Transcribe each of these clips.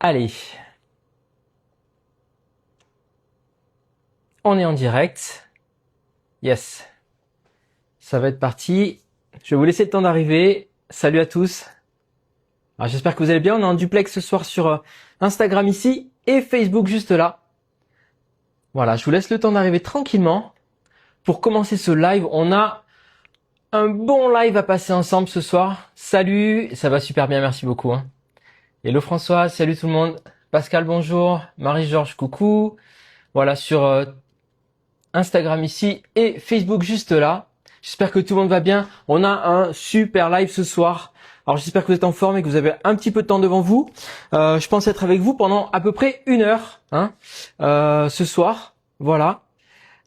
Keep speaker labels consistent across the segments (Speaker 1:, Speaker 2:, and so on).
Speaker 1: Allez, on est en direct. Yes, ça va être parti. Je vais vous laisser le temps d'arriver. Salut à tous. Alors, j'espère que vous allez bien. On est en duplex ce soir sur Instagram ici et Facebook juste là. Voilà, je vous laisse le temps d'arriver tranquillement. Pour commencer ce live, on a un bon live à passer ensemble ce soir. Salut, ça va super bien, merci beaucoup. Hello François, salut tout le monde. Pascal, bonjour. Marie-Georges, coucou. Voilà, sur Instagram ici et Facebook juste là. J'espère que tout le monde va bien. On a un super live ce soir. Alors j'espère que vous êtes en forme et que vous avez un petit peu de temps devant vous. Je pense être avec vous pendant à peu près 1 heure ce soir. Voilà.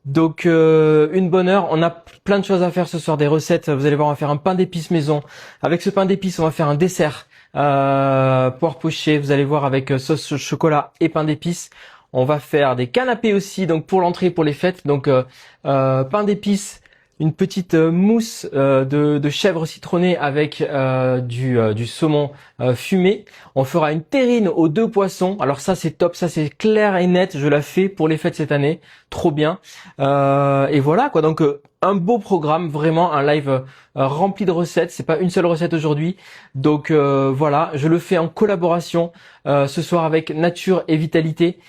Speaker 1: Donc une bonne heure. On a plein de choses à faire ce soir, des recettes. Vous allez voir, on va faire un pain d'épices maison. Avec ce pain d'épices, on va faire un dessert poire pochée. Vous allez voir, avec sauce au chocolat et pain d'épices. On va faire des canapés aussi, donc pour l'entrée, pour les fêtes. Donc pain d'épices, une petite mousse de chèvre citronnée avec du saumon fumé. On fera une terrine aux 2 poissons. Alors ça c'est top, ça c'est clair et net. Je la fais pour les fêtes cette année, trop bien. Et voilà quoi. Donc un beau programme, vraiment un live rempli de recettes. C'est pas une seule recette aujourd'hui. Donc voilà, je le fais en collaboration ce soir avec Nature et Vitalité,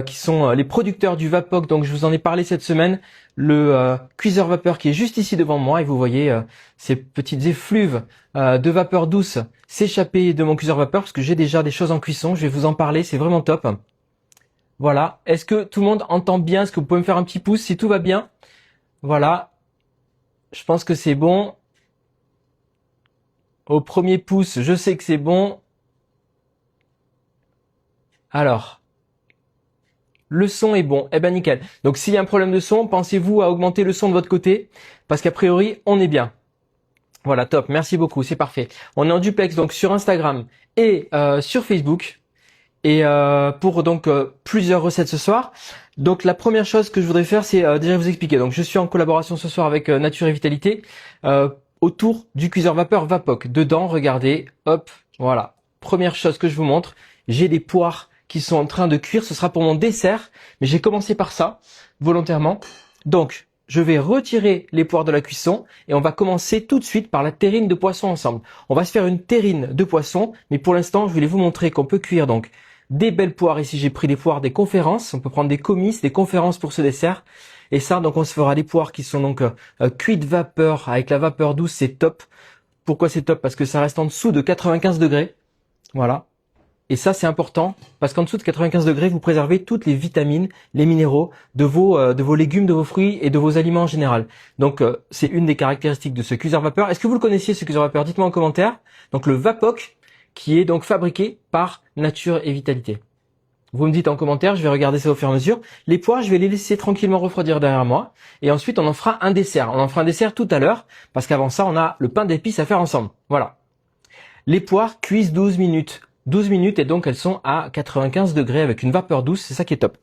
Speaker 1: qui sont les producteurs du Vapoc. Donc je vous en ai parlé cette semaine. Le cuiseur vapeur qui est juste ici devant moi, et vous voyez ces petites effluves de vapeur douce s'échapper de mon cuiseur vapeur, parce que j'ai déjà des choses en cuisson. Je vais vous en parler, c'est vraiment top. Voilà. Est-ce que tout le monde entend bien? Est-ce que vous pouvez me faire un petit pouce si tout va bien? Voilà. Je pense que c'est bon. Au premier pouce, je sais que c'est bon. Alors, le son est bon. Eh ben nickel. Donc s'il y a un problème de son, pensez-vous à augmenter le son de votre côté, parce qu'a priori, on est bien. Voilà, top. Merci beaucoup. C'est parfait. On est en duplex donc sur Instagram et sur Facebook. Et pour donc plusieurs recettes ce soir. Donc la première chose que je voudrais faire, c'est déjà vous expliquer. Donc je suis en collaboration ce soir avec Nature et Vitalité autour du cuiseur vapeur Vapoc. Dedans, regardez, hop, voilà. Première chose que je vous montre, j'ai des poires qui sont en train de cuire. Ce sera pour mon dessert, mais j'ai commencé par ça volontairement. Donc je vais retirer les poires de la cuisson et on va commencer tout de suite par la terrine de poisson ensemble. On va se faire une terrine de poisson, mais pour l'instant, je voulais vous montrer qu'on peut cuire donc des belles poires. Ici, j'ai pris des poires des conférences. On peut prendre des comices, des conférences pour ce dessert. Et ça, donc, on se fera des poires qui sont donc cuites vapeur avec la vapeur douce. C'est top. Pourquoi c'est top? Parce que ça reste en dessous de 95 degrés. Voilà. Et ça, c'est important parce qu'en dessous de 95 degrés, vous préservez toutes les vitamines, les minéraux de vos légumes, de vos fruits et de vos aliments en général. Donc, c'est une des caractéristiques de ce cuiseur vapeur. Est-ce que vous le connaissiez, ce cuiseur vapeur? Dites-moi en commentaire. Donc, le Vapoc, qui est donc fabriqué par Nature et Vitalité. Vous me dites en commentaire, je vais regarder ça au fur et à mesure. Les poires, je vais les laisser tranquillement refroidir derrière moi. Et ensuite, on en fera un dessert. On en fera un dessert tout à l'heure, parce qu'avant ça, on a le pain d'épices à faire ensemble. Voilà. Les poires cuisent 12 minutes. 12 minutes, et donc elles sont à 95 degrés avec une vapeur douce. C'est ça qui est top.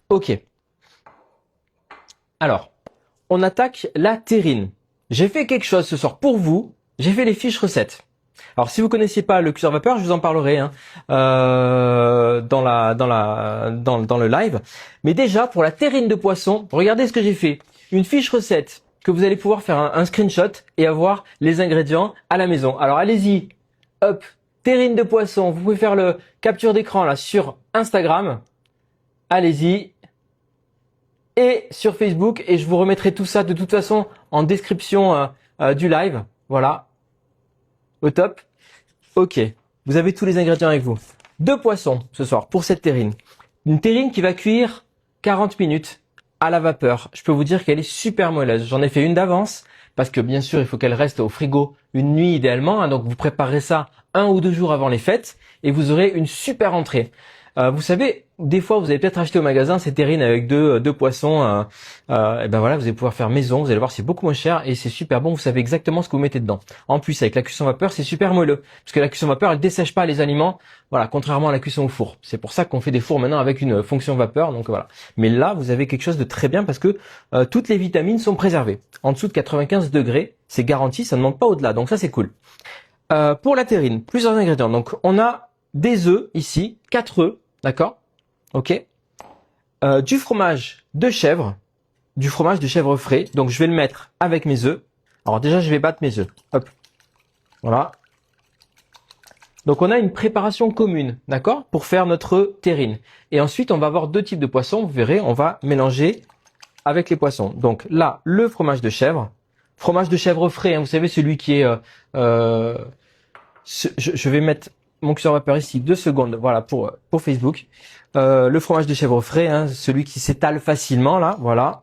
Speaker 1: Ok. Alors, on attaque la terrine. J'ai fait quelque chose ce soir pour vous. J'ai fait les fiches recettes. Alors si vous connaissiez pas le cuiseur vapeur, je vous en parlerai dans le live. Mais déjà pour la terrine de poisson, regardez ce que j'ai fait. Une fiche recette que vous allez pouvoir faire un screenshot et avoir les ingrédients à la maison. Alors allez-y, hop, terrine de poisson. Vous pouvez faire le capture d'écran là sur Instagram. Allez-y. Et sur Facebook, et je vous remettrai tout ça de toute façon en description du live. Voilà. Au top. Ok, vous avez tous les ingrédients avec vous. 2 poissons ce soir pour cette terrine. Une terrine qui va cuire 40 minutes à la vapeur. Je peux vous dire qu'elle est super moelleuse. J'en ai fait une d'avance parce que bien sûr il faut qu'elle reste au frigo une nuit idéalement. Donc vous préparez ça 1 ou 2 jours avant les fêtes et vous aurez une super entrée. Vous savez, des fois vous allez peut-être acheter au magasin ces terrines avec deux poissons. Et ben voilà, vous allez pouvoir faire maison. Vous allez voir, c'est beaucoup moins cher et c'est super bon. Vous savez exactement ce que vous mettez dedans. En plus, avec la cuisson vapeur, c'est super moelleux parce que la cuisson vapeur, elle dessèche pas les aliments. Voilà, contrairement à la cuisson au four. C'est pour ça qu'on fait des fours maintenant avec une fonction vapeur. Donc voilà. Mais là, vous avez quelque chose de très bien parce que toutes les vitamines sont préservées. En dessous de 95 degrés, c'est garanti. Ça ne manque pas au-delà. Donc ça, c'est cool. Pour la terrine, plusieurs ingrédients. Donc on a des œufs ici, 4 œufs, d'accord? Ok. Du fromage de chèvre, du fromage de chèvre frais. Donc je vais le mettre avec mes œufs. Alors déjà je vais battre mes œufs. Hop. Voilà. Donc on a une préparation commune, d'accord, pour faire notre terrine. Et ensuite on va avoir 2 types de poissons. Vous verrez, on va mélanger avec les poissons. Donc là, le fromage de chèvre frais, hein, vous savez celui qui est. Je vais mettre mon curseur vapeur ici 2 secondes, voilà pour Facebook. Le fromage de chèvre frais, hein, celui qui s'étale facilement là, voilà.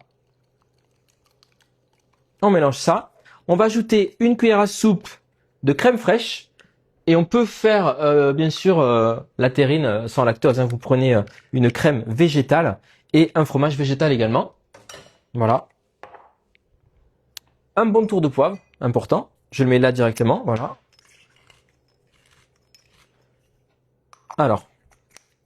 Speaker 1: On mélange ça. On va ajouter une cuillère à soupe de crème fraîche. Et on peut faire bien sûr la terrine sans lactose. Hein. Vous prenez une crème végétale et un fromage végétal également. Voilà. Un bon tour de poivre, important. Je le mets là directement, voilà. Alors,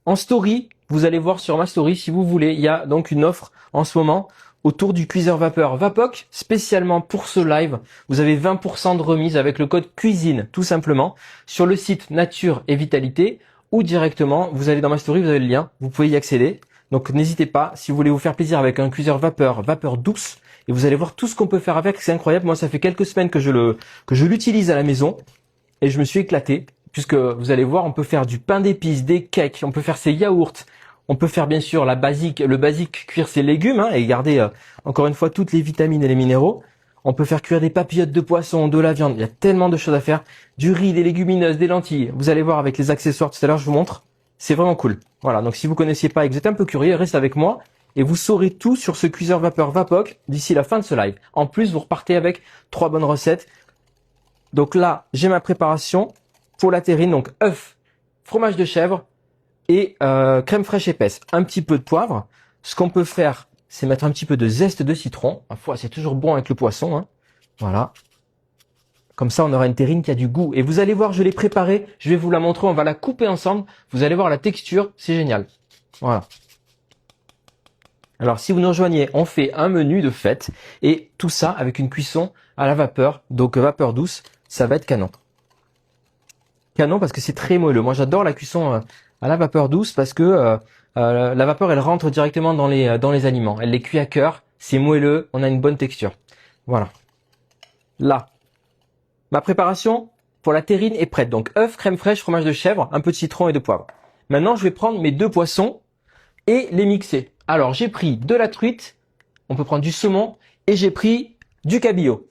Speaker 1: en story, vous allez voir sur ma story si vous voulez, il y a donc une offre en ce moment autour du cuiseur vapeur Vapoc, spécialement pour ce live. Vous avez 20% de remise avec le code cuisine, tout simplement, sur le site Nature et Vitalité, ou directement, vous allez dans ma story, vous avez le lien, vous pouvez y accéder. Donc n'hésitez pas, si vous voulez vous faire plaisir avec un cuiseur vapeur douce, et vous allez voir tout ce qu'on peut faire avec, c'est incroyable. Moi, ça fait quelques semaines que je l'utilise à la maison, et je me suis éclaté, puisque vous allez voir, on peut faire du pain d'épices, des cakes, on peut faire ses yaourts, on peut faire bien sûr le basique, cuire ses légumes hein, et garder encore une fois toutes les vitamines et les minéraux. On peut faire cuire des papillotes de poisson, de la viande. Il y a tellement de choses à faire. Du riz, des légumineuses, des lentilles. Vous allez voir avec les accessoires tout à l'heure, je vous montre. C'est vraiment cool. Voilà, donc si vous connaissiez pas et que vous êtes un peu curieux, restez avec moi et vous saurez tout sur ce cuiseur vapeur Vapoc d'ici la fin de ce live. En plus, vous repartez avec 3 bonnes recettes. Donc là, j'ai ma préparation pour la terrine. Donc œuf, fromage de chèvre, et crème fraîche épaisse, un petit peu de poivre. Ce qu'on peut faire, c'est mettre un petit peu de zeste de citron. Parfois, c'est toujours bon avec le poisson. Hein. Voilà. Comme ça, on aura une terrine qui a du goût. Et vous allez voir, je l'ai préparée. Je vais vous la montrer. On va la couper ensemble. Vous allez voir la texture. C'est génial. Voilà. Alors, si vous nous rejoignez, on fait un menu de fête. Et tout ça avec une cuisson à la vapeur. Donc, vapeur douce. Ça va être canon. Canon parce que c'est très moelleux. Moi, j'adore la cuisson à la vapeur douce parce que la vapeur, elle rentre directement dans les aliments. Elle les cuit à cœur. C'est moelleux. On a une bonne texture. Voilà. Là, ma préparation pour la terrine est prête. Donc, œuf, crème fraîche, fromage de chèvre, un peu de citron et de poivre. Maintenant, je vais prendre mes 2 poissons et les mixer. Alors, j'ai pris de la truite. On peut prendre du saumon et j'ai pris du cabillaud.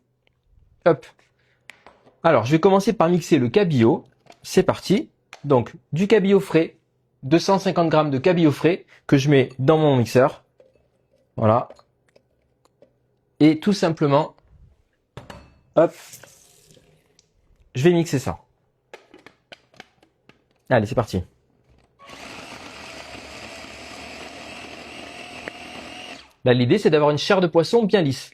Speaker 1: Hop. Alors, je vais commencer par mixer le cabillaud. C'est parti. Donc, du cabillaud frais, 250 grammes de cabillaud frais que je mets dans mon mixeur. Voilà. Et tout simplement, hop, je vais mixer ça. Allez, c'est parti. Là, l'idée, c'est d'avoir une chair de poisson bien lisse.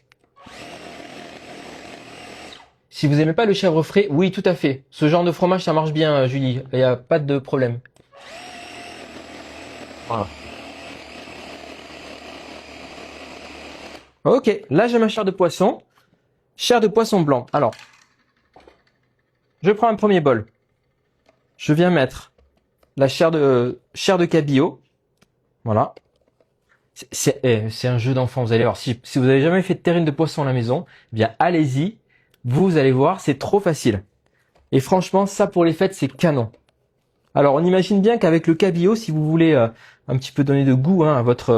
Speaker 1: Si vous aimez pas le chèvre frais, oui, tout à fait. Ce genre de fromage, ça marche bien, Julie. Il n'y a pas de problème. Voilà. Ok, là j'ai ma chair de poisson. Chair de poisson blanc. Alors, je prends un premier bol. Je viens mettre la chair de cabillaud. Voilà. C'est un jeu d'enfant, vous allez voir. Si vous avez jamais fait de terrine de poisson à la maison, eh bien allez-y. Vous allez voir, c'est trop facile. Et franchement, ça pour les fêtes, c'est canon. Alors, on imagine bien qu'avec le cabillaud, si vous voulez un petit peu donner de goût hein, à votre,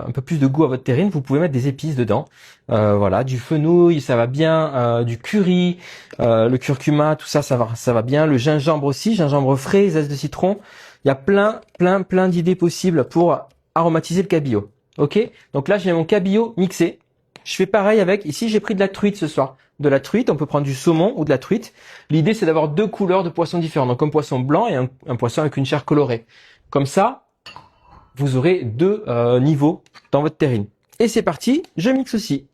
Speaker 1: un peu plus de goût à votre terrine, vous pouvez mettre des épices dedans. Voilà, du fenouil, ça va bien, du curry, le curcuma, tout ça, ça va bien. Le gingembre aussi, gingembre frais, zeste de citron. Il y a plein d'idées possibles pour aromatiser le cabillaud. Ok, donc là j'ai mon cabillaud mixé. Je fais pareil avec. Ici j'ai pris de la truite ce soir. De la truite, on peut prendre du saumon ou de la truite. L'idée c'est d'avoir 2 couleurs de poissons différents. Donc un poisson blanc et un poisson avec une chair colorée. Comme ça, vous aurez 2 niveaux dans votre terrine. Et c'est parti, je mixe aussi.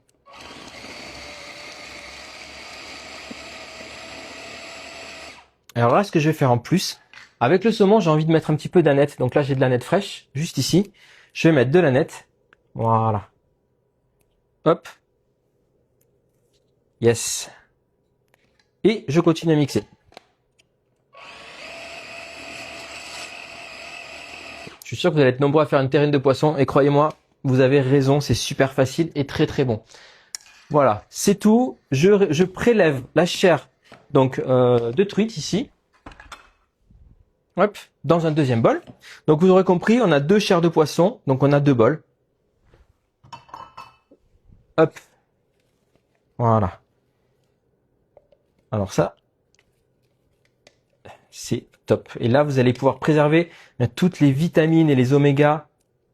Speaker 1: Alors là, ce que je vais faire en plus, avec le saumon, j'ai envie de mettre un petit peu d'aneth. Donc là, j'ai de l'aneth fraîche, juste ici. Je vais mettre de l'aneth. Voilà. Hop. Yes. Et je continue à mixer. suis sûr que vous allez être nombreux à faire une terrine de poisson et croyez-moi, vous avez raison, c'est super facile et très très bon. Voilà, c'est tout. Je prélève la chair donc de truite ici. Hop, dans un deuxième bol. Donc vous aurez compris, on a 2 chairs de poisson, donc on a 2 bols. Hop. Voilà. Alors ça, c'est top. Et là, vous allez pouvoir préserver toutes les vitamines et les omégas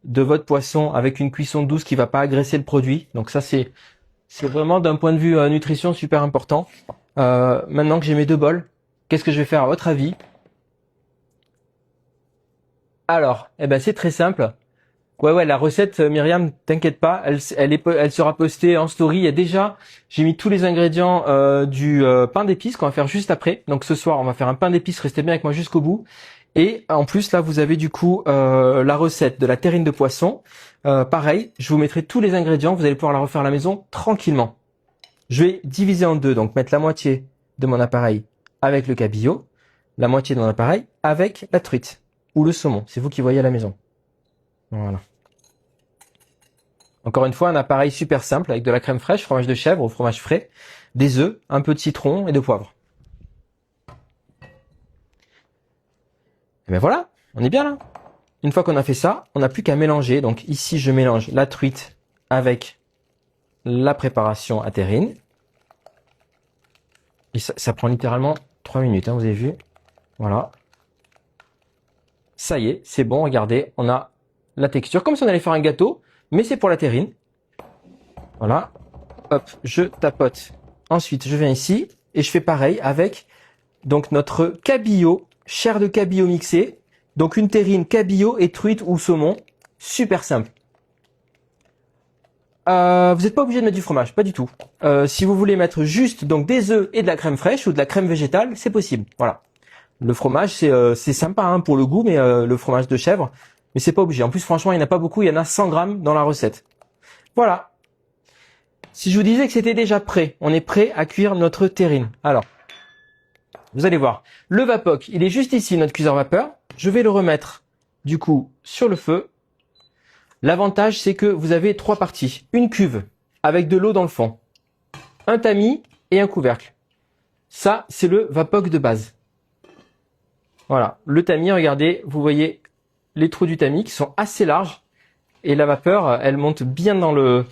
Speaker 1: de votre poisson avec une cuisson douce qui va pas agresser le produit. Donc ça, c'est vraiment d'un point de vue nutrition super important. Maintenant que j'ai mes 2 bols, qu'est-ce que je vais faire à votre avis? Alors, eh ben c'est très simple. Ouais, la recette, Myriam, t'inquiète pas, elle sera postée en story. Il y a déjà, j'ai mis tous les ingrédients du pain d'épices qu'on va faire juste après. Donc ce soir, on va faire un pain d'épices. Restez bien avec moi jusqu'au bout. Et en plus, là, vous avez du coup la recette de la terrine de poisson. Pareil, je vous mettrai tous les ingrédients. Vous allez pouvoir la refaire à la maison tranquillement. Je vais diviser en deux, donc mettre la moitié de mon appareil avec le cabillaud, la moitié de mon appareil avec la truite ou le saumon. C'est vous qui voyez à la maison. Voilà. Encore une fois, un appareil super simple avec de la crème fraîche, fromage de chèvre ou fromage frais, des œufs, un peu de citron et de poivre. Et bien voilà, on est bien là. Une fois qu'on a fait ça, on n'a plus qu'à mélanger. Donc ici, je mélange la truite avec la préparation à terrine. Et ça prend littéralement 3 minutes, hein, vous avez vu. Voilà. Ça y est, c'est bon, regardez, on a la texture, comme si on allait faire un gâteau, mais c'est pour la terrine. Voilà. Hop, je tapote. Ensuite, je viens ici et je fais pareil avec donc notre cabillaud, chair de cabillaud mixée. Donc une terrine cabillaud et truite ou saumon. Super simple. Vous n'êtes pas obligé de mettre du fromage, pas du tout. Si vous voulez mettre juste donc des œufs et de la crème fraîche ou de la crème végétale, c'est possible. Voilà. Le fromage, c'est sympa hein, pour le goût, mais le fromage de chèvre, mais c'est pas obligé. En plus, franchement, il n'y en a pas beaucoup, il y en a 100 grammes dans la recette. Voilà. Si je vous disais que c'était déjà prêt, on est prêt à cuire notre terrine. Alors, vous allez voir, le Vapoc, il est juste ici, notre cuiseur vapeur. Je vais le remettre, du coup, sur le feu. L'avantage, c'est que vous avez 3 parties. Une cuve avec de l'eau dans le fond, un tamis et un couvercle. Ça, c'est le Vapoc de base. Voilà, le tamis, regardez, vous voyez les trous du tamis qui sont assez larges et la vapeur, elle monte bien dans le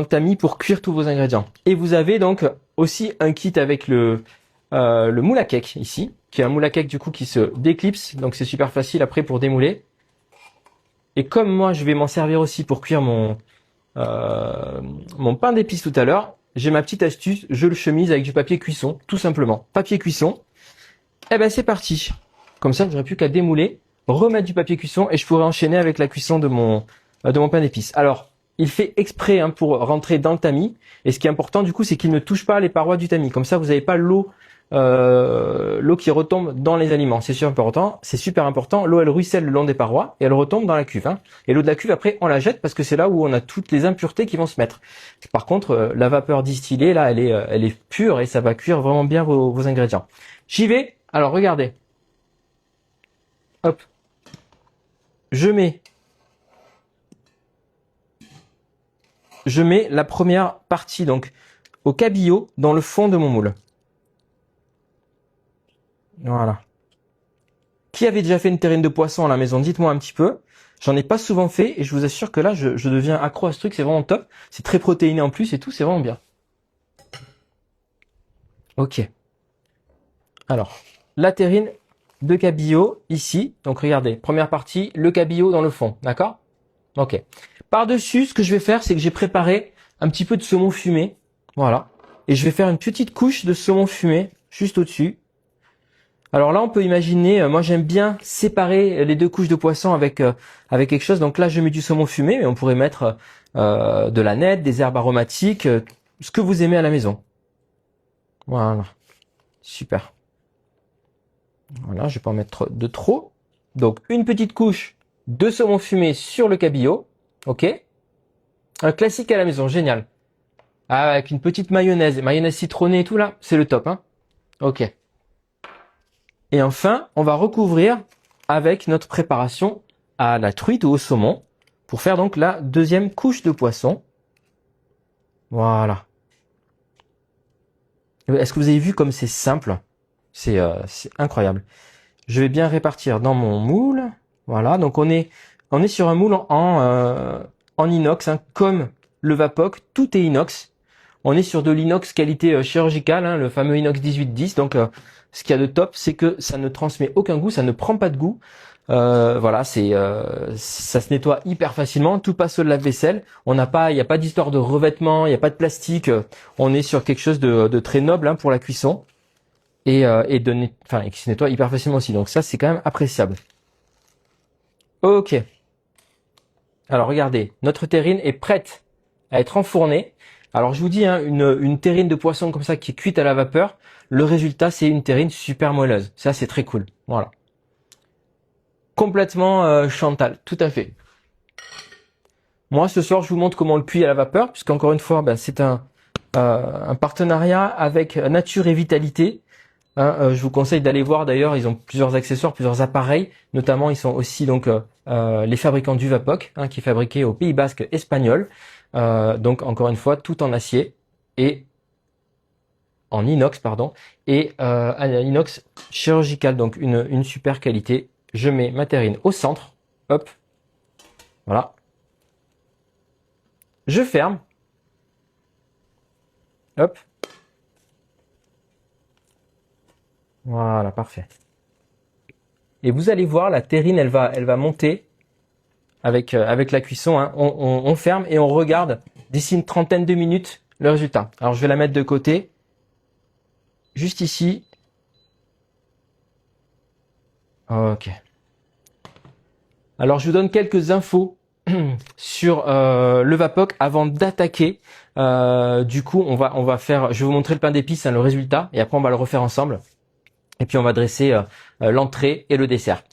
Speaker 1: tamis pour cuire tous vos ingrédients. Et vous avez donc aussi un kit avec le moule à cake ici, qui est un moule à cake du coup qui se déclipse, donc c'est super facile après pour démouler. Et comme moi je vais m'en servir aussi pour cuire mon pain d'épices tout à l'heure, j'ai ma petite astuce, je le chemise avec du papier cuisson, tout simplement. Papier cuisson. Eh ben c'est parti. Comme ça, j'aurais plus qu'à démouler, remettre du papier cuisson et je pourrais enchaîner avec la cuisson de mon pain d'épices. Alors, il fait exprès hein, pour rentrer dans le tamis. Et ce qui est important du coup, c'est qu'il ne touche pas les parois du tamis. Comme ça, vous n'avez pas l'eau qui retombe dans les aliments. C'est super important. L'eau, elle ruisselle le long des parois et elle retombe dans la cuve. Hein. Et l'eau de la cuve, après, on la jette parce que c'est là où on a toutes les impuretés qui vont se mettre. Par contre, la vapeur distillée, là, elle est pure et ça va cuire vraiment bien vos ingrédients. J'y vais. Alors, regardez. Hop. Je mets la première partie, donc, au cabillaud dans le fond de mon moule. Voilà. Qui avait déjà fait une terrine de poisson à la maison? Dites-moi un petit peu. J'en ai pas souvent fait et je vous assure que là, je deviens accro à ce truc. C'est vraiment top. C'est très protéiné en plus et tout. C'est vraiment bien. Ok. Alors, la terrine de cabillaud ici. Donc, regardez. Première partie, le cabillaud dans le fond. D'accord? Ok. Par-dessus, ce que je vais faire, c'est que j'ai préparé un petit peu de saumon fumé. Voilà. Et je vais faire une petite couche de saumon fumé juste au-dessus. Alors là, on peut imaginer, moi j'aime bien séparer les 2 couches de poisson avec quelque chose. Donc là, je mets du saumon fumé, mais on pourrait mettre de la nette, des herbes aromatiques, ce que vous aimez à la maison. Voilà. Super. Voilà, je vais pas en mettre de trop. Donc une petite couche de saumon fumé sur le cabillaud. Ok. Un classique à la maison, génial. Ah, avec une petite mayonnaise citronnée et tout là, c'est le top. Hein. Ok. Et enfin, on va recouvrir avec notre préparation à la truite ou au saumon pour faire donc la deuxième couche de poisson. Voilà. Est-ce que vous avez vu comme c'est simple? C'est incroyable. Je vais bien répartir dans mon moule. Voilà, donc on est sur un moule en inox, hein, comme le Vapoc, tout est inox. On est sur de l'inox qualité chirurgicale, hein, le fameux inox 1810. Donc ce qu'il y a de top, c'est que ça ne transmet aucun goût, ça ne prend pas de goût. Voilà, ça se nettoie hyper facilement, tout passe au lave-vaisselle. Il n'y a pas d'histoire de revêtement, il n'y a pas de plastique. On est sur quelque chose de très noble, hein, pour la cuisson et qui se nettoie hyper facilement aussi. Donc ça, c'est quand même appréciable. Ok. Alors regardez, notre terrine est prête à être enfournée. Alors je vous dis, hein, une terrine de poisson comme ça qui est cuite à la vapeur, le résultat c'est une terrine super moelleuse. Ça c'est très cool. Voilà. Complètement Chantal, tout à fait. Moi ce soir je vous montre comment on le cuit à la vapeur, puisqu'encore une fois c'est un partenariat avec Nature et Vitalité. Hein, je vous conseille d'aller voir d'ailleurs, ils ont plusieurs accessoires, plusieurs appareils, notamment ils sont aussi donc les fabricants du Vapoc, hein, qui est fabriqué au Pays Basque espagnol. Donc encore une fois tout en acier et en inox pardon, et un inox chirurgical, donc une super qualité. Je mets ma terrine au centre, hop, voilà, je ferme, hop, voilà, parfait. Et vous allez voir, la terrine elle va monter avec la cuisson, hein. On ferme et on regarde d'ici une trentaine de minutes le résultat. Alors je vais la mettre de côté, juste ici. Ok. Alors je vous donne quelques infos sur le Vapoc avant d'attaquer. Du coup on va faire, je vais vous montrer le pain d'épices, hein, le résultat, et après on va le refaire ensemble. Et puis on va dresser l'entrée et le dessert.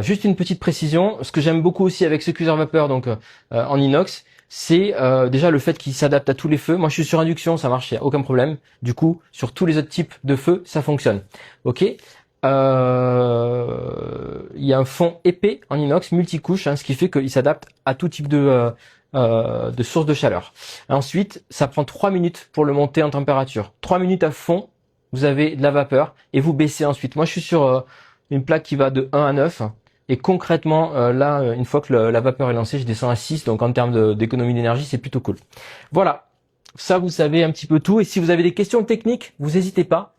Speaker 1: Juste une petite précision, ce que j'aime beaucoup aussi avec ce cuiseur vapeur donc en inox, c'est déjà le fait qu'il s'adapte à tous les feux. Moi je suis sur induction, ça marche, il n'y a aucun problème. Du coup sur tous les autres types de feux, ça fonctionne. Ok. Il y a un fond épais en inox multicouche, hein, ce qui fait qu'il s'adapte à tout type de source de chaleur. Ensuite, ça prend 3 minutes pour le monter en température. 3 minutes à fond, vous avez de la vapeur et vous baissez ensuite. Moi, je suis sur une plaque qui va de 1 à 9 et concrètement, là, une fois que la vapeur est lancée, je descends à 6. Donc, en termes d'économie d'énergie, c'est plutôt cool. Voilà, ça, vous savez un petit peu tout. Et si vous avez des questions techniques, vous n'hésitez pas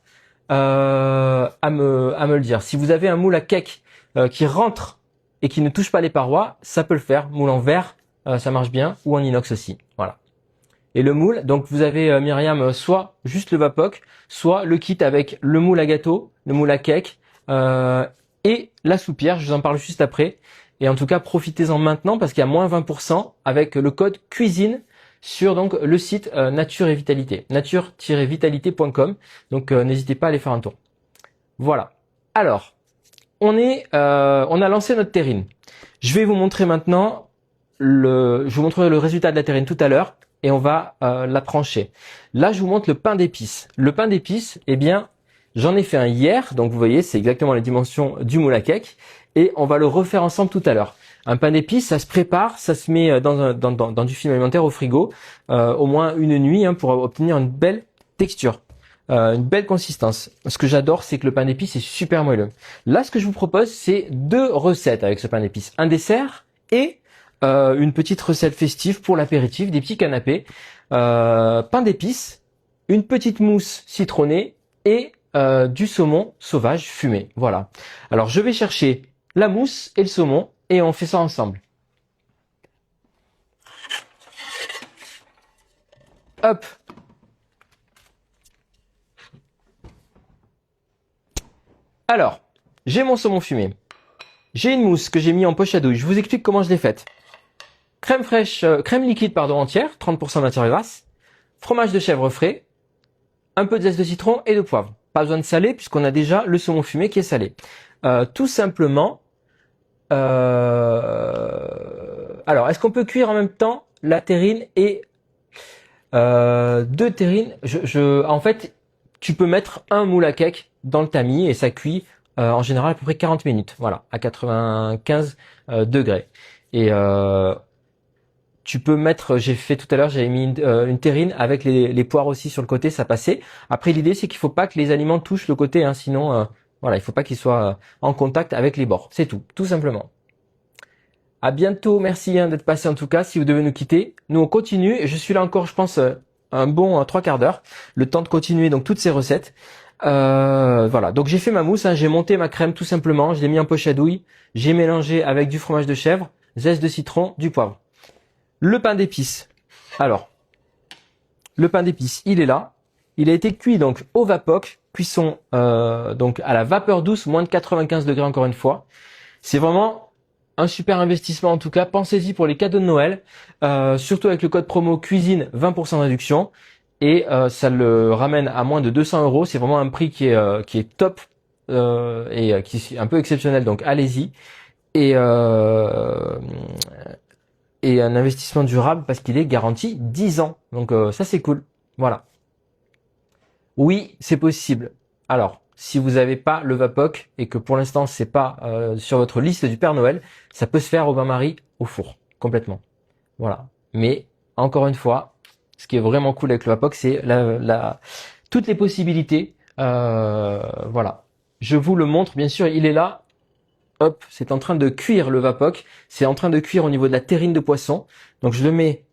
Speaker 1: à me le dire. Si vous avez un moule à cake qui rentre et qui ne touche pas les parois, ça peut le faire. Moule en verre, ça marche bien, ou en inox aussi. Voilà. Et le moule, donc vous avez Myriam, soit juste le Vapoc, soit le kit avec le moule à gâteau, le moule à cake et la soupière. Je vous en parle juste après. Et en tout cas, profitez-en maintenant parce qu'il y a moins 20% avec le code cuisine sur donc le site Nature et Vitalité, nature-vitalité.com. Donc n'hésitez pas à aller faire un tour. Voilà. Alors, on a lancé notre terrine. Je vais vous montrer maintenant je vous montrerai le résultat de la terrine tout à l'heure et on va la trancher. Là, je vous montre le pain d'épices. Le pain d'épices, eh bien, j'en ai fait un hier, donc vous voyez, c'est exactement les dimensions du moule à cake et on va le refaire ensemble tout à l'heure. Un pain d'épices, ça se prépare, ça se met dans du film alimentaire au frigo, au moins une nuit, hein, pour obtenir une belle texture, une belle consistance. Ce que j'adore, c'est que le pain d'épices est super moelleux. Là, ce que je vous propose, c'est 2 recettes avec ce pain d'épices. Un dessert et une petite recette festive pour l'apéritif, des petits canapés. Pain d'épices, une petite mousse citronnée et du saumon sauvage fumé. Voilà. Alors, je vais chercher la mousse et le saumon et on fait ça ensemble. Hop. Alors, j'ai mon saumon fumé. J'ai une mousse que j'ai mis en poche à douille. Je vous explique comment je l'ai faite. Crème fraîche, crème liquide entière, 30% de matière grasse. Fromage de chèvre frais. Un peu de zeste de citron et de poivre. Pas besoin de saler puisqu'on a déjà le saumon fumé qui est salé. Tout simplement. Alors, est-ce qu'on peut cuire en même temps la terrine et 2 terrines? En fait, tu peux mettre un moule à cake dans le tamis et ça cuit en général à peu près 40 minutes, voilà, à 95 degrés. Et tu peux mettre, j'ai fait tout à l'heure, j'avais mis une terrine avec les poires aussi sur le côté, ça passait. Après, l'idée, c'est qu'il faut pas que les aliments touchent le côté, hein, sinon, voilà, il faut pas qu'ils soient en contact avec les bords. C'est tout simplement. À bientôt, merci d'être passé en tout cas. Si vous devez nous quitter, nous on continue. Je suis là encore, je pense, un bon 3/4 d'heure. Le temps de continuer donc toutes ces recettes. Voilà, donc j'ai fait ma mousse, hein, j'ai monté ma crème tout simplement, je l'ai mis en poche à douille, j'ai mélangé avec du fromage de chèvre, zeste de citron, du poivre. Le pain d'épices. Alors, le pain d'épices, il est là. Il a été cuit donc au Vapoc, cuisson donc à la vapeur douce, moins de 95 degrés encore une fois. C'est vraiment un super investissement en tout cas. Pensez-y pour les cadeaux de Noël, surtout avec le code promo cuisine 20% de réduction et ça le ramène à moins de 200 euros. C'est vraiment un prix qui est top et qui est un peu exceptionnel. Donc allez-y et un investissement durable parce qu'il est garanti 10 ans. Donc ça c'est cool. Voilà. Oui, c'est possible. Alors, si vous n'avez pas le Vapoc et que pour l'instant c'est pas sur votre liste du Père Noël, ça peut se faire au bain-marie au four, complètement. Voilà. Mais encore une fois, ce qui est vraiment cool avec le Vapoc, c'est toutes les possibilités. Voilà. Je vous le montre, bien sûr, il est là. Hop, c'est en train de cuire le Vapoc. C'est en train de cuire au niveau de la terrine de poisson. Donc je le mets.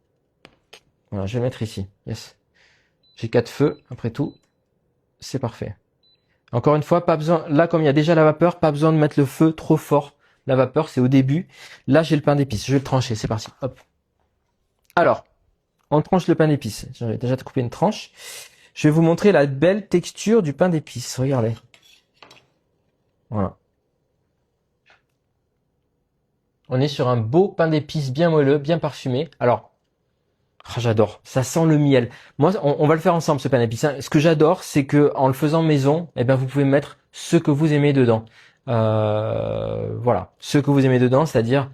Speaker 1: Voilà, je vais le mettre ici. Yes. J'ai 4 feux, après tout. C'est parfait. Encore une fois, pas besoin, là comme il y a déjà la vapeur, pas besoin de mettre le feu trop fort. La vapeur, c'est au début. Là, j'ai le pain d'épices. Je vais le trancher, c'est parti. Hop. Alors, on tranche le pain d'épices. J'avais déjà coupé une tranche. Je vais vous montrer la belle texture du pain d'épices. Regardez. Voilà. On est sur un beau pain d'épices bien moelleux, bien parfumé. Alors, j'adore. Ça sent le miel. Moi, on va le faire ensemble, ce pain d'épices, hein. Ce que j'adore, c'est que en le faisant maison, eh ben, vous pouvez mettre ce que vous aimez dedans. Voilà, ce que vous aimez dedans, c'est-à-dire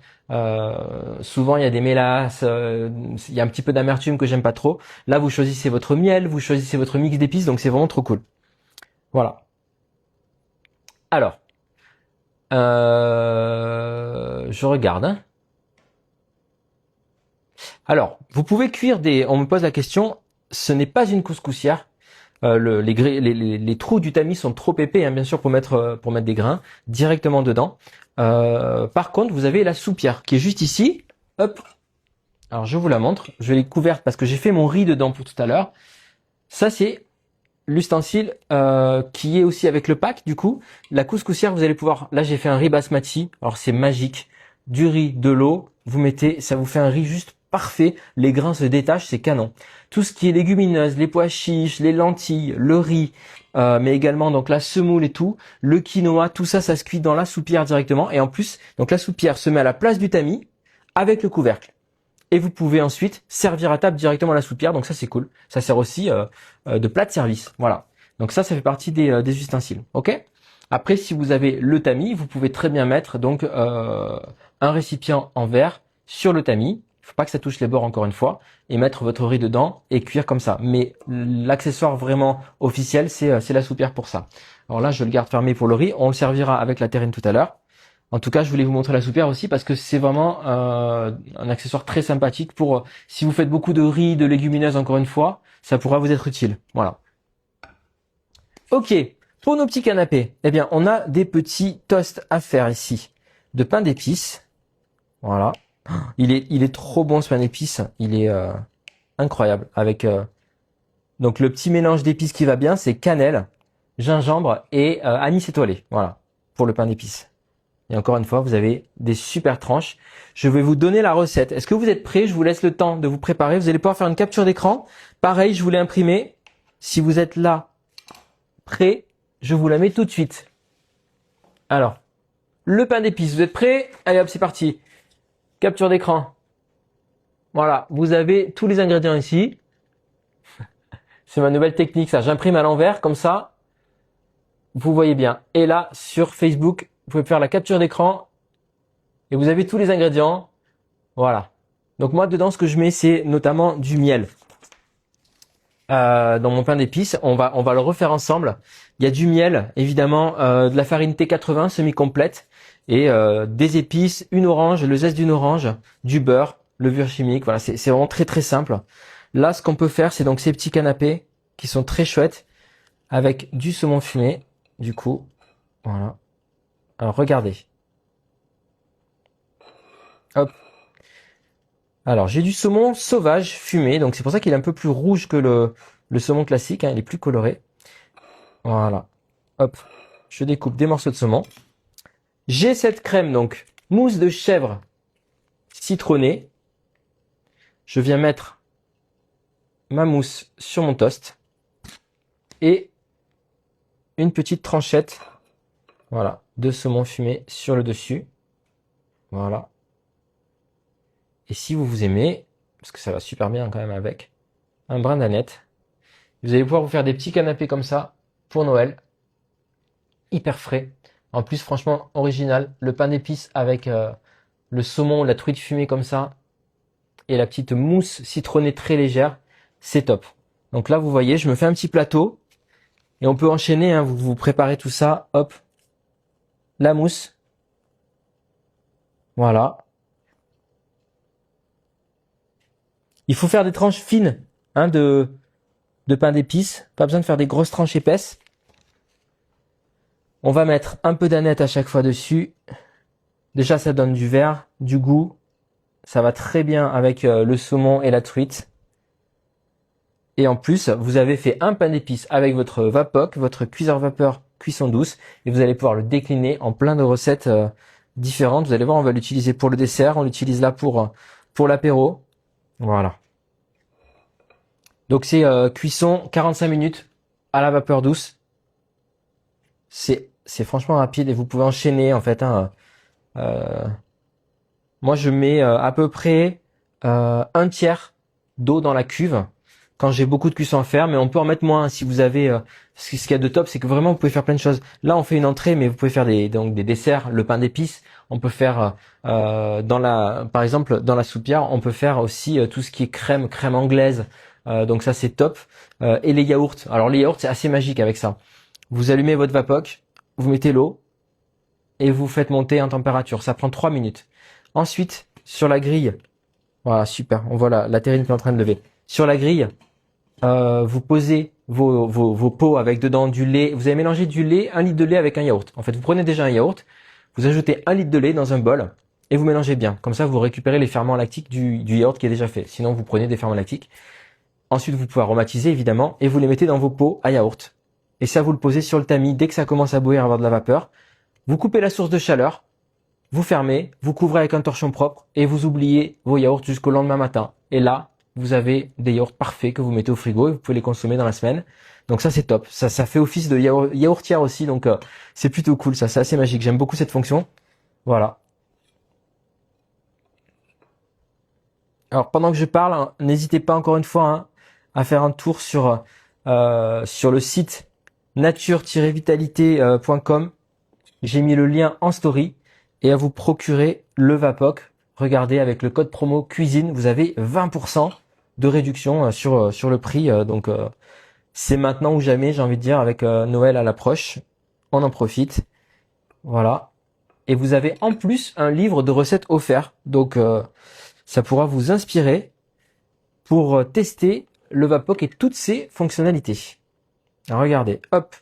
Speaker 1: souvent il y a des mélasses, il y a un petit peu d'amertume que j'aime pas trop. Là, vous choisissez votre miel, vous choisissez votre mix d'épices, donc c'est vraiment trop cool. Voilà. Alors, je regarde, hein. Alors, vous pouvez cuire on me pose la question, ce n'est pas une couscoussière. Les trous du tamis sont trop épais, hein, bien sûr, pour mettre des grains directement dedans. Par contre, vous avez la soupière qui est juste ici. Hop. Alors, je vous la montre. Je l'ai couverte parce que j'ai fait mon riz dedans pour tout à l'heure. Ça, c'est l'ustensile qui est aussi avec le pack. Du coup, la couscoussière, vous allez pouvoir... Là, j'ai fait un riz basmati. Alors, c'est magique. Du riz, de l'eau. Vous mettez... Ça vous fait un riz juste parfait. Les grains se détachent, c'est canon. Tout ce qui est légumineuse, les pois chiches, les lentilles, le riz, mais également donc la semoule et tout, le quinoa, tout ça, ça se cuit dans la soupière directement. Et en plus, donc la soupière se met à la place du tamis avec le couvercle. Et vous pouvez ensuite servir à table directement la soupière. Donc ça, c'est cool. Ça sert aussi de plat de service. Voilà. Donc ça fait partie des ustensiles. Ok. Après, si vous avez le tamis, vous pouvez très bien mettre donc un récipient en verre sur le tamis. Il faut pas que ça touche les bords encore une fois et mettre votre riz dedans et cuire comme ça. Mais l'accessoire vraiment officiel, c'est la soupière pour ça. Alors là, je le garde fermé pour le riz. On le servira avec la terrine tout à l'heure. En tout cas, je voulais vous montrer la soupière aussi parce que c'est vraiment un accessoire très sympathique pour si vous faites beaucoup de riz, de légumineuses encore une fois, ça pourra vous être utile. Voilà. Ok, pour nos petits canapés, eh bien, on a des petits toasts à faire ici de pain d'épices. Voilà. Il est trop bon ce pain d'épices. Il est incroyable avec donc le petit mélange d'épices qui va bien, c'est cannelle, gingembre et anis étoilé. Voilà pour le pain d'épices. Et encore une fois, vous avez des super tranches. Je vais vous donner la recette. Est-ce que vous êtes prêts? Je vous laisse le temps de vous préparer. Vous allez pouvoir faire une capture d'écran. Pareil, je vous l'ai imprimé. Si vous êtes là, prêt, je vous la mets tout de suite. Alors, le pain d'épices, vous êtes prêts? Allez hop, c'est parti. Capture d'écran. Voilà, vous avez tous les ingrédients ici. C'est ma nouvelle technique, ça. J'imprime à l'envers, comme ça, vous voyez bien. Et là, sur Facebook, vous pouvez faire la capture d'écran et vous avez tous les ingrédients. Voilà. Donc moi, dedans, ce que je mets, c'est notamment du miel. Dans mon pain d'épices, on va le refaire ensemble. Il y a du miel, évidemment, de la farine T80 semi-complète et des épices, une orange, le zeste d'une orange, du beurre, levure chimique. Voilà, c'est vraiment très très simple. Là, ce qu'on peut faire, c'est donc ces petits canapés qui sont très chouettes avec du saumon fumé. Du coup, voilà. Alors regardez. Hop. Alors j'ai du saumon sauvage fumé, donc c'est pour ça qu'il est un peu plus rouge que le saumon classique, hein, il est plus coloré. Voilà. Hop. Je découpe des morceaux de saumon. J'ai cette crème, donc mousse de chèvre citronnée. Je viens mettre ma mousse sur mon toast. Et une petite tranchette, voilà, de saumon fumé sur le dessus. Voilà. Et si vous aimez, parce que ça va super bien quand même avec, un brin d'aneth, vous allez pouvoir vous faire des petits canapés comme ça pour Noël. Hyper frais. En plus, franchement, original. Le pain d'épices avec le saumon, la truite fumée comme ça, et la petite mousse citronnée très légère, c'est top. Donc là, vous voyez, je me fais un petit plateau, et on peut enchaîner, hein, vous préparez tout ça, hop, la mousse, voilà. Il faut faire des tranches fines, hein, de pain d'épices, pas besoin de faire des grosses tranches épaisses. On va mettre un peu d'aneth à chaque fois dessus. Déjà, ça donne du vert, du goût. Ça va très bien avec le saumon et la truite. Et en plus, vous avez fait un pain d'épices avec votre Vapoc, votre cuiseur vapeur cuisson douce. Et vous allez pouvoir le décliner en plein de recettes différentes. Vous allez voir, on va l'utiliser pour le dessert. On l'utilise là pour l'apéro. Voilà. Donc c'est cuisson 45 minutes à la vapeur douce. C'est franchement rapide et vous pouvez enchaîner en fait, hein. Moi je mets à peu près un tiers d'eau dans la cuve quand j'ai beaucoup de cuisson à faire, mais on peut en mettre moins si vous avez. Ce qu'il y a de top, c'est que vraiment vous pouvez faire plein de choses. Là on fait une entrée, mais vous pouvez faire donc des desserts, le pain d'épices. On peut faire par exemple dans la soupière, on peut faire aussi tout ce qui est crème anglaise. Donc ça c'est top. Et les yaourts. Alors les yaourts c'est assez magique avec ça. Vous allumez votre Vapoc, vous mettez l'eau et vous faites monter en température. Ça prend 3 minutes. Ensuite, sur la grille, voilà, super, on voit la terrine qui est en train de lever. Sur la grille, vous posez vos pots avec dedans du lait. Vous avez mélangé du lait, 1 litre de lait avec un yaourt. En fait, vous prenez déjà un yaourt, vous ajoutez 1 litre de lait dans un bol et vous mélangez bien. Comme ça, vous récupérez les ferments lactiques du yaourt qui est déjà fait. Sinon, vous prenez des ferments lactiques. Ensuite, vous pouvez aromatiser évidemment et vous les mettez dans vos pots à yaourt. Et ça, vous le posez sur le tamis. Dès que ça commence à bouillir, à avoir de la vapeur, vous coupez la source de chaleur, vous fermez, vous couvrez avec un torchon propre et vous oubliez vos yaourts jusqu'au lendemain matin. Et là, vous avez des yaourts parfaits que vous mettez au frigo et vous pouvez les consommer dans la semaine. Donc ça, c'est top. Ça fait office de yaourtière aussi. Donc c'est plutôt cool. Ça, c'est assez magique. J'aime beaucoup cette fonction. Voilà. Alors pendant que je parle, hein, n'hésitez pas encore une fois, hein, à faire un tour sur le site nature-vitalité.com. J'ai mis le lien en story et à vous procurer le Vapoc. Regardez, avec le code promo cuisine, vous avez 20% de réduction sur le prix. Donc c'est maintenant ou jamais, j'ai envie de dire, avec Noël à l'approche. On en profite. Voilà. Et vous avez en plus un livre de recettes offert. Donc ça pourra vous inspirer pour tester le Vapoc et toutes ses fonctionnalités. Alors, regardez, hop,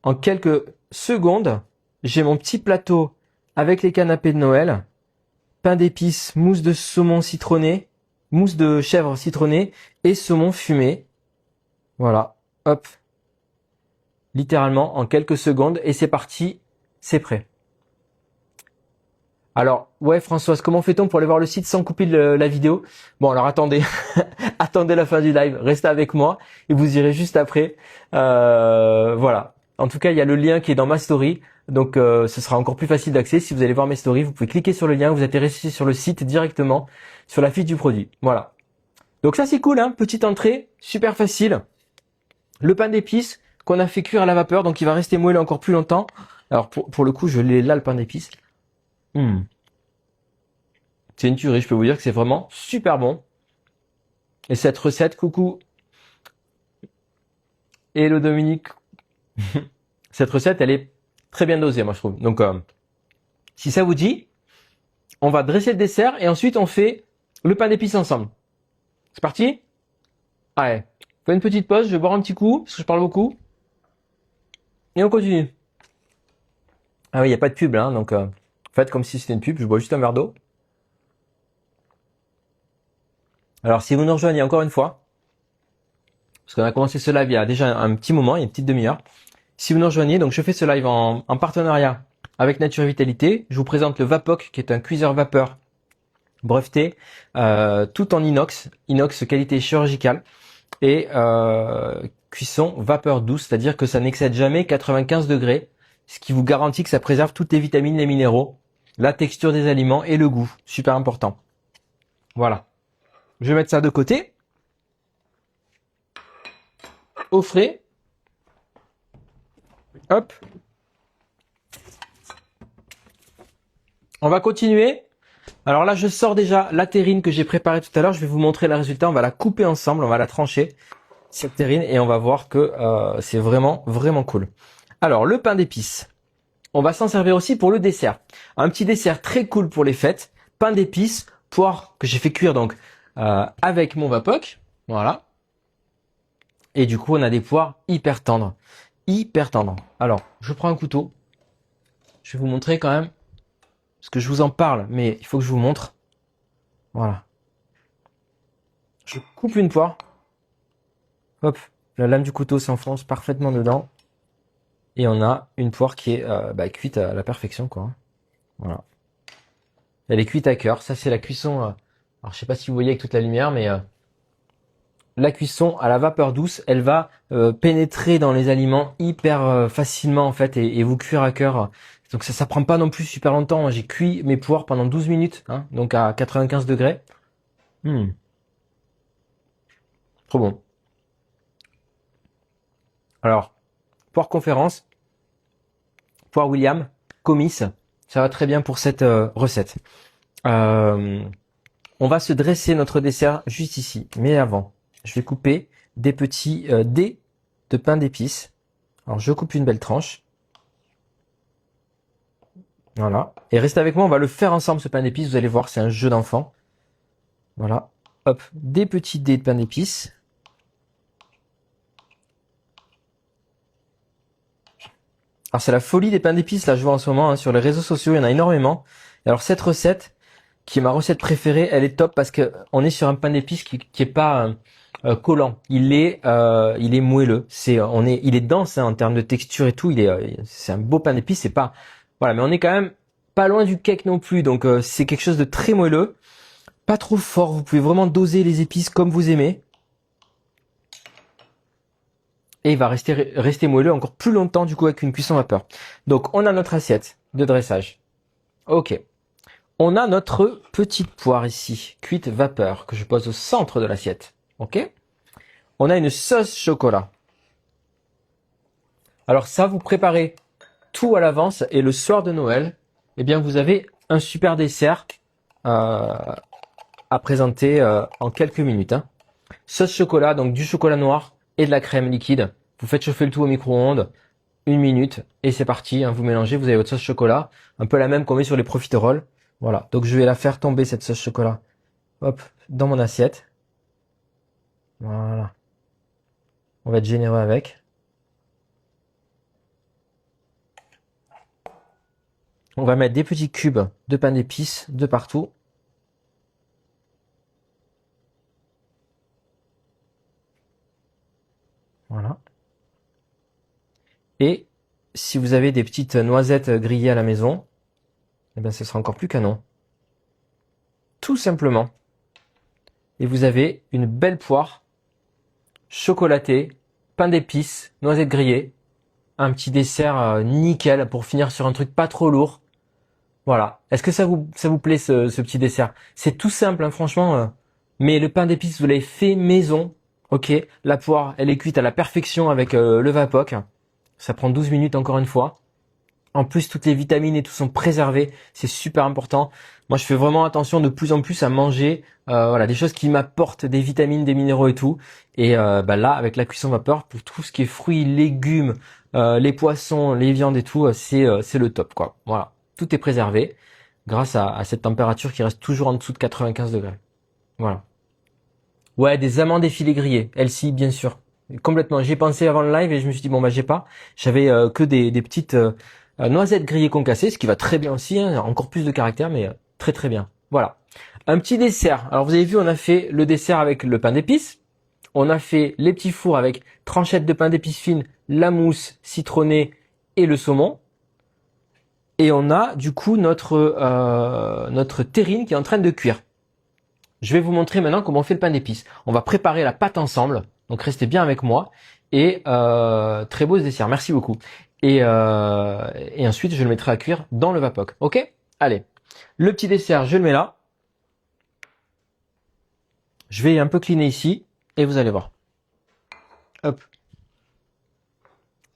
Speaker 1: en quelques secondes, j'ai mon petit plateau avec les canapés de Noël, pain d'épices, mousse de saumon citronné, mousse de chèvre citronnée et saumon fumé. Voilà, hop, littéralement en quelques secondes et c'est parti, c'est prêt. Alors, ouais Françoise, comment fait-on pour aller voir le site sans couper la vidéo? Bon, alors attendez, attendez la fin du live, restez avec moi et vous irez juste après. Voilà. En tout cas, il y a le lien qui est dans ma story, donc ce sera encore plus facile d'accès. Si vous allez voir mes stories, vous pouvez cliquer sur le lien, vous atterrissez sur le site directement, sur la fiche du produit. Voilà. Donc ça c'est cool, hein, petite entrée, super facile. Le pain d'épices qu'on a fait cuire à la vapeur, donc il va rester moelleux encore plus longtemps. Alors pour le coup, je l'ai là le pain d'épices. C'est une tuerie, je peux vous dire que c'est vraiment super bon. Et cette recette, coucou. Hello Dominique. Cette recette, elle est très bien dosée, moi je trouve. Donc, si ça vous dit, on va dresser le dessert et ensuite on fait le pain d'épices ensemble. C'est parti? Allez, fais une petite pause, je vais boire un petit coup, parce que je parle beaucoup. Et on continue. Ah oui, il n'y a pas de pub là, hein, donc faites comme si c'était une pub, je bois juste un verre d'eau. Alors si vous nous rejoignez encore une fois, parce qu'on a commencé ce live il y a déjà un petit moment, il y a une petite demi-heure. Si vous nous rejoignez, donc je fais ce live en partenariat avec Nature et Vitalité. Je vous présente le Vapoc, qui est un cuiseur vapeur breveté, tout en inox qualité chirurgicale et cuisson vapeur douce, c'est-à-dire que ça n'excède jamais 95 degrés, ce qui vous garantit que ça préserve toutes les vitamines, les minéraux, la texture des aliments et le goût, super important. Voilà. Je vais mettre ça de côté. Au frais. Hop. On va continuer. Alors là, je sors déjà la terrine que j'ai préparée tout à l'heure. Je vais vous montrer le résultat. On va la couper ensemble, on va la trancher, cette terrine, et on va voir que c'est vraiment, vraiment cool. Alors, le pain d'épices. On va s'en servir aussi pour le dessert. Un petit dessert très cool pour les fêtes. Pain d'épices, poire que j'ai fait cuire donc avec mon Vapoc. Voilà. Et du coup, on a des poires hyper tendres. Hyper tendres. Alors, je prends un couteau. Je vais vous montrer quand même. Parce que je vous en parle, mais il faut que je vous montre. Voilà. Je coupe une poire. Hop. La lame du couteau s'enfonce parfaitement dedans. Et on a une poire qui est cuite à la perfection, quoi. Voilà. Elle est cuite à cœur. Ça, c'est la cuisson. Alors, je sais pas si vous voyez avec toute la lumière, mais la cuisson à la vapeur douce, elle va pénétrer dans les aliments hyper facilement en fait et vous cuire à cœur. Donc ça prend pas non plus super longtemps. J'ai cuit mes poires pendant 12 minutes, hein, donc à 95 degrés. Trop bon. Alors, poire conférence, poire William, comice, ça va très bien pour cette recette. On va se dresser notre dessert juste ici, mais avant, je vais couper des petits dés de pain d'épices. Alors je coupe une belle tranche. Voilà. Et restez avec moi, on va le faire ensemble ce pain d'épices. Vous allez voir, c'est un jeu d'enfant. Voilà. Hop, des petits dés de pain d'épices. Alors c'est la folie des pains d'épices, là je vois en ce moment hein, sur les réseaux sociaux, il y en a énormément. Et alors cette recette, qui est ma recette préférée, elle est top parce que on est sur un pain d'épices qui est pas collant. Il est moelleux. Il est dense hein, en termes de texture et tout. C'est un beau pain d'épices. C'est pas, voilà, mais on est quand même pas loin du cake non plus. Donc c'est quelque chose de très moelleux, pas trop fort. Vous pouvez vraiment doser les épices comme vous aimez. Et il va rester moelleux encore plus longtemps du coup avec une cuisson vapeur. Donc on a notre assiette de dressage. Ok. On a notre petite poire ici, cuite vapeur, que je pose au centre de l'assiette. Ok. On a une sauce chocolat. Alors ça, vous préparez tout à l'avance et le soir de Noël, eh bien vous avez un super dessert à présenter en quelques minutes. Hein. Sauce chocolat, donc du chocolat noir et de la crème liquide. Vous faites chauffer le tout au micro-ondes, 1 minute et c'est parti. Hein, vous mélangez, vous avez votre sauce chocolat, un peu la même qu'on met sur les profiteroles. Voilà, donc je vais la faire tomber cette sauce chocolat. Hop, dans mon assiette. Voilà. On va être généreux avec. On va mettre des petits cubes de pain d'épices de partout. Voilà. Et si vous avez des petites noisettes grillées à la maison, eh bien ce sera encore plus canon. Tout simplement. Et vous avez une belle poire chocolatée, pain d'épices, noisettes grillées. Un petit dessert nickel pour finir sur un truc pas trop lourd. Voilà. Est-ce que ça vous plaît ce petit dessert? C'est tout simple, hein, franchement. Mais le pain d'épices, vous l'avez fait maison. Ok. La poire, elle est cuite à la perfection avec le Vapoc. Ça prend 12 minutes encore une fois. En plus, toutes les vitamines et tout sont préservées. C'est super important. Moi, je fais vraiment attention de plus en plus à manger voilà, des choses qui m'apportent des vitamines, des minéraux et tout. Et là, avec la cuisson vapeur, pour tout ce qui est fruits, légumes, les poissons, les viandes et tout, c'est le top, quoi. Voilà. Tout est préservé grâce à cette température qui reste toujours en dessous de 95 degrés. Voilà. Ouais, des amandes effilées grillées. Elles-ci, bien sûr. Complètement. J'y ai pensé avant le live et je me suis dit, bon, bah, j'ai pas. J'avais que des petites noisettes grillées concassées, ce qui va très bien aussi, hein, encore plus de caractère, mais très très bien. Voilà. Un petit dessert. Alors, vous avez vu, on a fait le dessert avec le pain d'épices. On a fait les petits fours avec tranchettes de pain d'épices fines, la mousse citronnée et le saumon. Et on a, du coup, notre terrine qui est en train de cuire. Je vais vous montrer maintenant comment on fait le pain d'épices. On va préparer la pâte ensemble, donc restez bien avec moi. Et très beau ce dessert, merci beaucoup. Et ensuite, je le mettrai à cuire dans le Vapoc. Ok? Allez, le petit dessert, je le mets là. Je vais un peu cleaner ici et vous allez voir. Hop.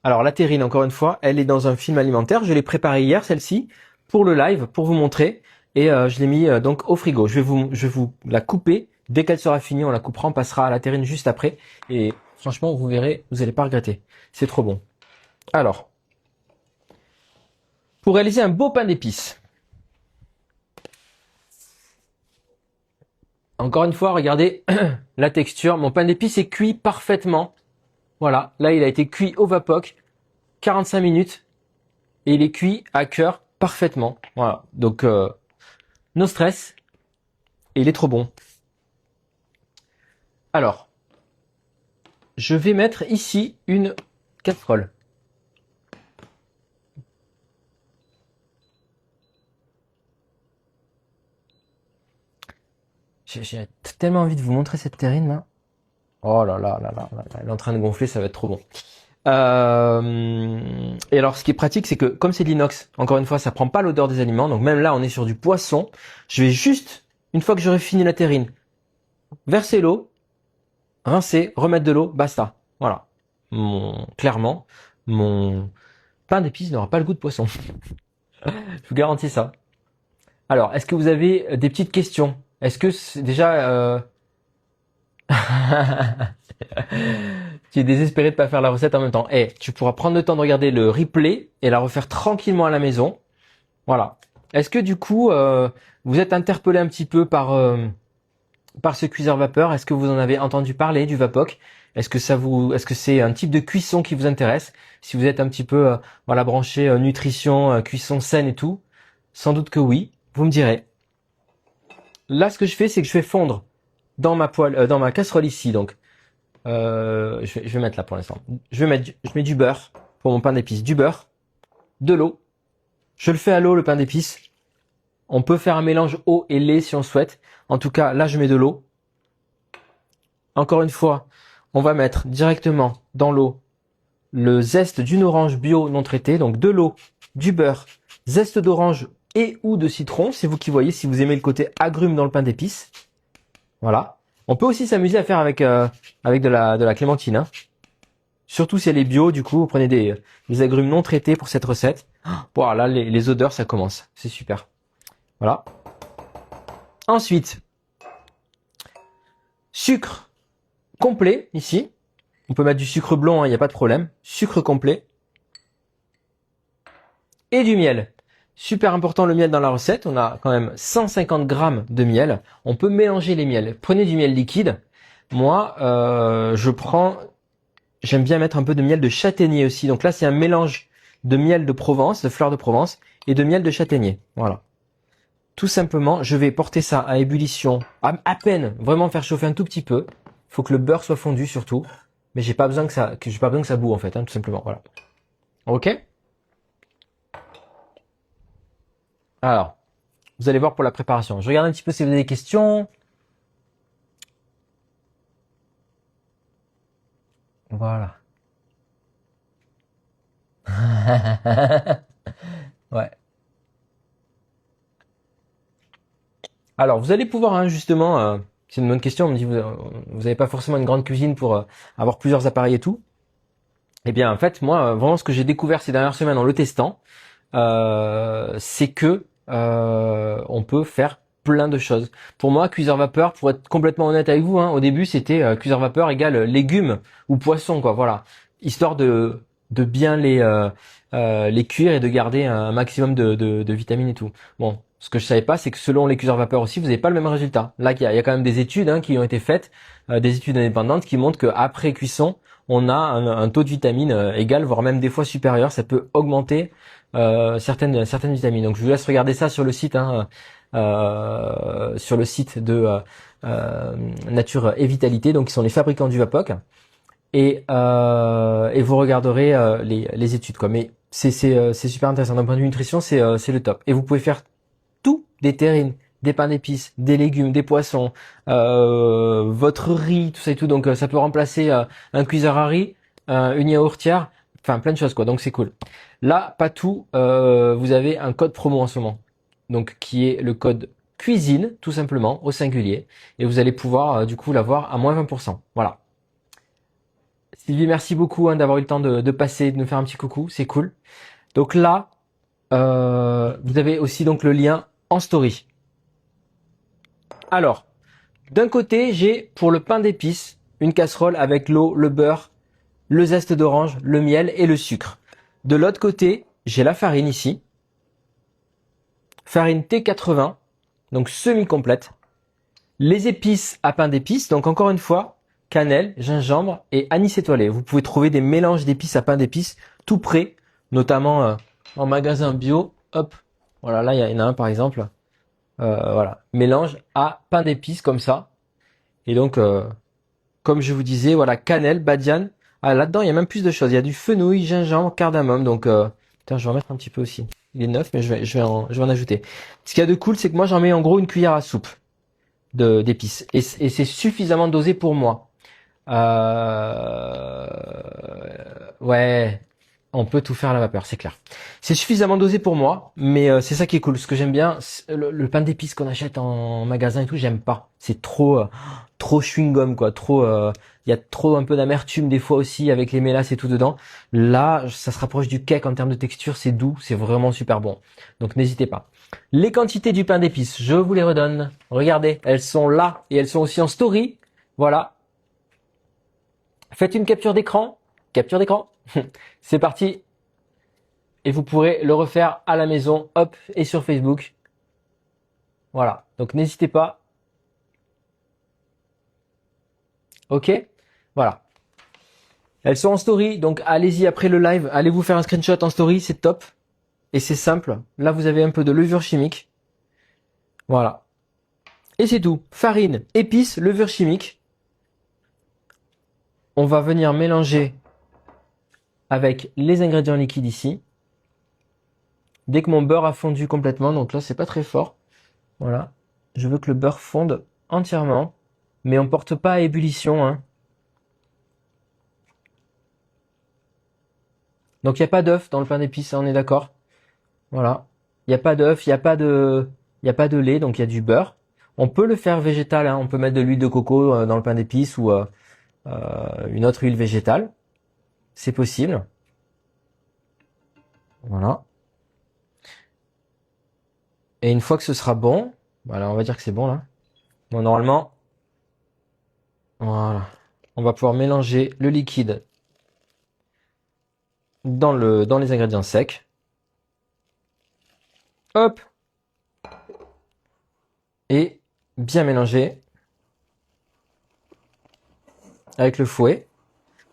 Speaker 1: Alors la terrine, encore une fois, elle est dans un film alimentaire. Je l'ai préparée hier, celle-ci, pour le live, pour vous montrer. Et je l'ai mis donc au frigo. Je vais vous la couper. Dès qu'elle sera finie, on la coupera, on passera à la terrine juste après. Et franchement, vous verrez, vous n'allez pas regretter. C'est trop bon. Alors, pour réaliser un beau pain d'épices. Encore une fois, regardez la texture. Mon pain d'épices est cuit parfaitement. Voilà, là il a été cuit au Vapoc, 45 minutes. Et il est cuit à cœur parfaitement. Voilà, donc no stress. Et il est trop bon. Alors, je vais mettre ici une casserole. J'ai tellement envie de vous montrer cette terrine là. Oh là là là là là, elle est en train de gonfler, ça va être trop bon. Et alors, ce qui est pratique, c'est que comme c'est de l'inox, encore une fois, ça prend pas l'odeur des aliments. Donc même là, on est sur du poisson. Je vais juste, une fois que j'aurai fini la terrine, verser l'eau, rincer, remettre de l'eau, basta. Voilà. Clairement, mon pain d'épices n'aura pas le goût de poisson. Je vous garantis ça. Alors, est-ce que vous avez des petites questions? Est-ce que c'est déjà... Tu es désespéré de pas faire la recette en même temps. Tu pourras prendre le temps de regarder le replay et la refaire tranquillement à la maison. Voilà. Est-ce que du coup, vous êtes interpellé un petit peu par ce cuiseur vapeur? Est-ce que vous en avez entendu parler du Vapoc? Est-ce que c'est un type de cuisson qui vous intéresse? Si vous êtes un petit peu, branché nutrition, cuisson saine et tout, sans doute que oui. Vous me direz. Là, ce que je fais, c'est que je fais fondre dans ma dans ma casserole ici, donc. Je vais mettre là pour l'instant. Je mets du beurre pour mon pain d'épices. Du beurre, de l'eau. Je le fais à l'eau, le pain d'épices. On peut faire un mélange eau et lait si on souhaite. En tout cas, là, je mets de l'eau. Encore une fois, on va mettre directement dans l'eau le zeste d'une orange bio non traitée. Donc de l'eau, du beurre, zeste d'orange et ou de citron. C'est vous qui voyez si vous aimez le côté agrume dans le pain d'épices. Voilà. On peut aussi s'amuser à faire avec de la clémentine. Hein. Surtout si elle est bio, du coup, vous prenez des agrumes non traités pour cette recette. Voilà, les odeurs, ça commence. C'est super. Voilà. Ensuite, sucre complet, ici. On peut mettre du sucre blanc, il n'y a pas de problème. Sucre complet. Et du miel. Super important le miel dans la recette. On a quand même 150 grammes de miel. On peut mélanger les miels. Prenez du miel liquide. Moi, j'aime bien mettre un peu de miel de châtaignier aussi. Donc là, c'est un mélange de miel de Provence, de fleurs de Provence et de miel de châtaignier. Voilà. Tout simplement, je vais porter ça à ébullition, à peine, vraiment faire chauffer un tout petit peu. Il faut que le beurre soit fondu surtout. Mais j'ai pas besoin que ça boue en fait, hein, tout simplement. Voilà. Ok? Alors, vous allez voir pour la préparation. Je regarde un petit peu si vous avez des questions. Voilà. Ouais. Alors, vous allez pouvoir, hein, justement, c'est une bonne question, on me dit, vous n'avez pas forcément une grande cuisine pour avoir plusieurs appareils et tout. Eh bien, en fait, moi, vraiment, ce que j'ai découvert ces dernières semaines en le testant, c'est que on peut faire plein de choses. Pour moi, cuiseur vapeur, pour être complètement honnête avec vous, hein, au début c'était cuiseur vapeur égale légumes ou poissons, quoi. Voilà, histoire de bien les cuire et de garder un maximum de vitamines et tout. Bon, ce que je savais pas, c'est que selon les cuiseurs vapeur aussi, vous n'avez pas le même résultat. Là, il y a quand même des études hein, qui ont été faites, des études indépendantes qui montrent qu'après cuisson, on a un taux de vitamines égal, voire même des fois supérieur. Ça peut augmenter certaines vitamines. Donc je vous laisse regarder ça sur le site, hein, sur le site de Nature et Vitalité, donc qui sont les fabricants du Vapoc, et vous regarderez les études, quoi. Mais c'est super intéressant d'un point de vue nutrition, c'est le top. Et vous pouvez faire tout, des terrines, des pains d'épices, des légumes, des poissons, votre riz, tout ça et tout. Donc ça peut remplacer un cuiseur à riz, une yaourtière, enfin plein de choses, quoi. Donc c'est cool. Là, pas tout, vous avez un code promo en ce moment, donc qui est le code cuisine, tout simplement, au singulier, et vous allez pouvoir du coup l'avoir à moins 20%. Voilà. Sylvie, merci beaucoup hein, d'avoir eu le temps de passer, de nous faire un petit coucou, c'est cool. Donc là, vous avez aussi donc le lien en story. Alors, d'un côté, j'ai pour le pain d'épices une casserole avec l'eau, le beurre, le zeste d'orange, le miel et le sucre. De l'autre côté, j'ai la farine ici. Farine T80, donc semi-complète. Les épices à pain d'épices, donc encore une fois, cannelle, gingembre et anis étoilé. Vous pouvez trouver des mélanges d'épices à pain d'épices tout prêts, notamment en magasin bio. Hop, voilà, là il y en a un par exemple. Voilà, mélange à pain d'épices comme ça. Et donc, comme je vous disais, voilà, cannelle, badiane. Ah, là-dedans, il y a même plus de choses. Il y a du fenouil, gingembre, cardamome. Donc, tiens, je vais en mettre un petit peu aussi. Il est neuf, mais je vais en ajouter. Ce qu'il y a de cool, c'est que moi, j'en mets en gros une cuillère à soupe d'épices. Et c'est suffisamment dosé pour moi. Ouais, on peut tout faire à la vapeur, c'est clair. C'est suffisamment dosé pour moi, mais c'est ça qui est cool. Ce que j'aime bien, le pain d'épices qu'on achète en magasin et tout, j'aime pas. C'est trop chewing-gum, quoi. Il y a trop un peu d'amertume des fois aussi avec les mélasses et tout dedans. Là, ça se rapproche du cake en termes de texture, c'est doux, c'est vraiment super bon. Donc n'hésitez pas. Les quantités du pain d'épices, je vous les redonne. Regardez, elles sont là et elles sont aussi en story. Voilà. Faites une capture d'écran. Capture d'écran. C'est parti. Et vous pourrez le refaire à la maison, hop, et sur Facebook. Voilà. Donc n'hésitez pas. Ok. Voilà. Elles sont en story, donc allez-y après le live. Allez vous faire un screenshot en story, c'est top. Et c'est simple. Là, vous avez un peu de levure chimique. Voilà. Et c'est tout. Farine, épices, levure chimique. On va venir mélanger avec les ingrédients liquides ici. Dès que mon beurre a fondu complètement, donc là c'est pas très fort. Voilà. Je veux que le beurre fonde entièrement. Mais on porte pas à ébullition, hein. Donc il n'y a pas d'œuf dans le pain d'épices, on est d'accord. Voilà. Il n'y a pas d'œuf, il y a pas de lait, donc il y a du beurre. On peut le faire végétal, hein. On peut mettre de l'huile de coco dans le pain d'épices ou une autre huile végétale. C'est possible. Voilà. Et une fois que ce sera bon, voilà, on va dire que c'est bon là. Bon, normalement, voilà. On va pouvoir mélanger le liquide dans les ingrédients secs. Hop. Et bien mélanger avec le fouet.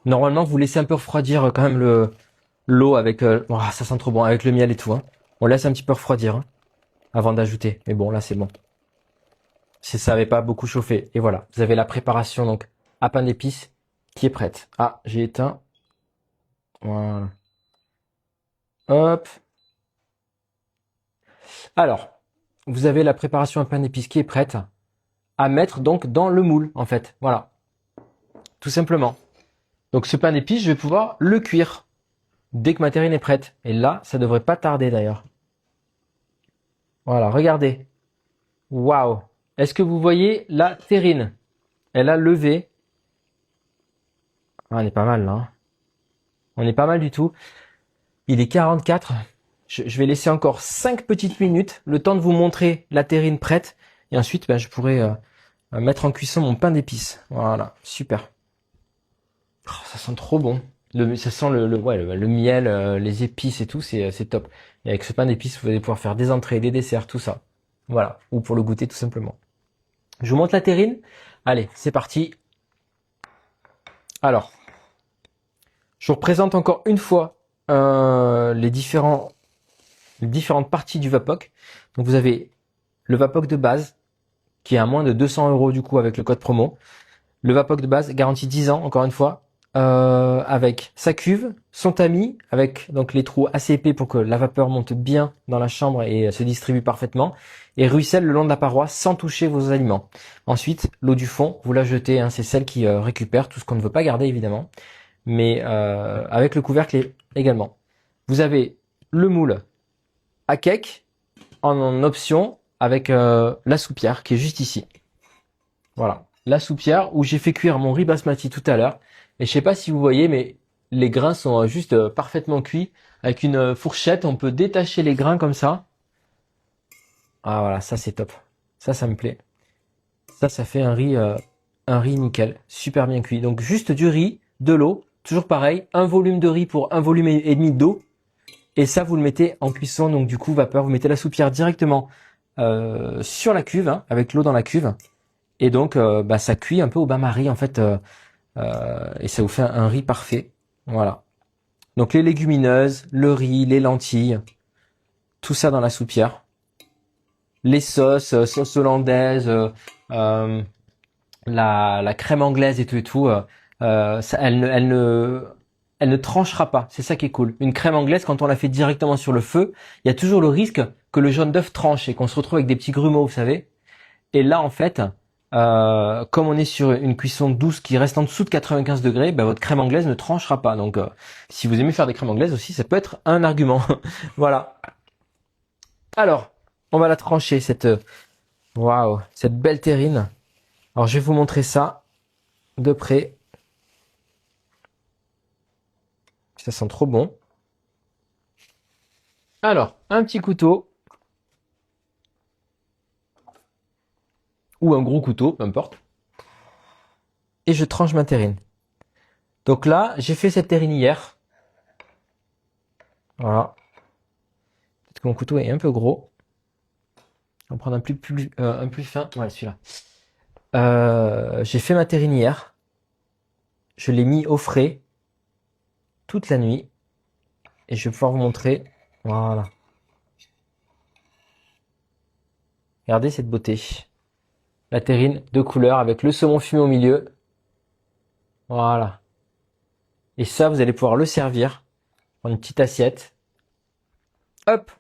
Speaker 1: Normalement, vous laissez un peu refroidir quand même l'eau avec ça sent trop bon avec le miel et tout, hein. On laisse un petit peu refroidir hein, avant d'ajouter. Mais bon, là c'est bon. Si ça n'avait pas beaucoup chauffé. Et voilà, vous avez la préparation donc à pain d'épices qui est prête. Ah, j'ai éteint. Voilà. Hop. Alors, vous avez la préparation à pain d'épices qui est prête à mettre donc dans le moule en fait. Voilà. Tout simplement. Donc ce pain d'épices, je vais pouvoir le cuire dès que ma terrine est prête. Et là, ça devrait pas tarder d'ailleurs. Voilà, regardez. Waouh. Est-ce que vous voyez la terrine? Elle a levé. Ah, on est pas mal là, hein. On est pas mal du tout. Il est 44. je vais laisser encore 5 petites minutes, le temps de vous montrer la terrine prête. Et ensuite, ben, je pourrai mettre en cuisson mon pain d'épices. Voilà, super. Oh, ça sent trop bon. Ça sent le miel, les épices et tout, c'est top. Et avec ce pain d'épices, vous allez pouvoir faire des entrées, des desserts, tout ça. Voilà, ou pour le goûter tout simplement. Je vous montre la terrine. Allez, c'est parti. Alors, je vous représente encore une fois les différentes parties du Vapoc. Donc vous avez le Vapoc de base, qui est à moins de 200 € du coup avec le code promo. Le Vapoc de base, garantie 10 ans, encore une fois, avec sa cuve, son tamis, avec donc les trous assez épais pour que la vapeur monte bien dans la chambre et se distribue parfaitement, et ruisselle le long de la paroi sans toucher vos aliments. Ensuite, l'eau du fond, vous la jetez, hein, c'est celle qui récupère tout ce qu'on ne veut pas garder évidemment, mais avec le couvercle également. Vous avez le moule à cake en option avec la soupière qui est juste ici. Voilà, la soupière où j'ai fait cuire mon riz basmati tout à l'heure. Et je sais pas si vous voyez, mais les grains sont juste parfaitement cuits. Avec une fourchette, on peut détacher les grains comme ça. Ah voilà, ça c'est top. Ça me plaît. Ça fait un riz nickel, super bien cuit. Donc juste du riz, de l'eau, toujours pareil, un volume de riz pour un volume et demi d'eau. Et ça, vous le mettez en cuisson, donc du coup vapeur. Vous mettez la soupière directement sur la cuve, hein, avec l'eau dans la cuve. Et donc, ça cuit un peu au bain-marie en fait, et ça vous fait un riz parfait. Voilà. Donc les légumineuses, le riz, les lentilles, tout ça dans la soupière. Les sauces, sauce hollandaise, la crème anglaise et tout, elle ne tranchera pas. C'est ça qui est cool. Une crème anglaise, quand on la fait directement sur le feu, il y a toujours le risque que le jaune d'œuf tranche et qu'on se retrouve avec des petits grumeaux, vous savez. Et là, en fait, comme on est sur une cuisson douce qui reste en dessous de 95 degrés, votre crème anglaise ne tranchera pas. Donc, si vous aimez faire des crèmes anglaises aussi, ça peut être un argument. Voilà. Alors, on va la trancher, cette belle terrine. Alors, je vais vous montrer ça de près. Ça sent trop bon. Alors, un petit couteau. Ou un gros couteau, peu importe. Et je tranche ma terrine. Donc là, j'ai fait cette terrine hier. Voilà. Peut-être que mon couteau est un peu gros. On va prendre un plus fin. Voilà, celui-là. J'ai fait ma terrine hier. Je l'ai mis au frais toute la nuit. Et je vais pouvoir vous montrer. Voilà. Regardez cette beauté. La terrine de couleur avec le saumon fumé au milieu. Voilà. Et ça, vous allez pouvoir le servir dans une petite assiette. Hop.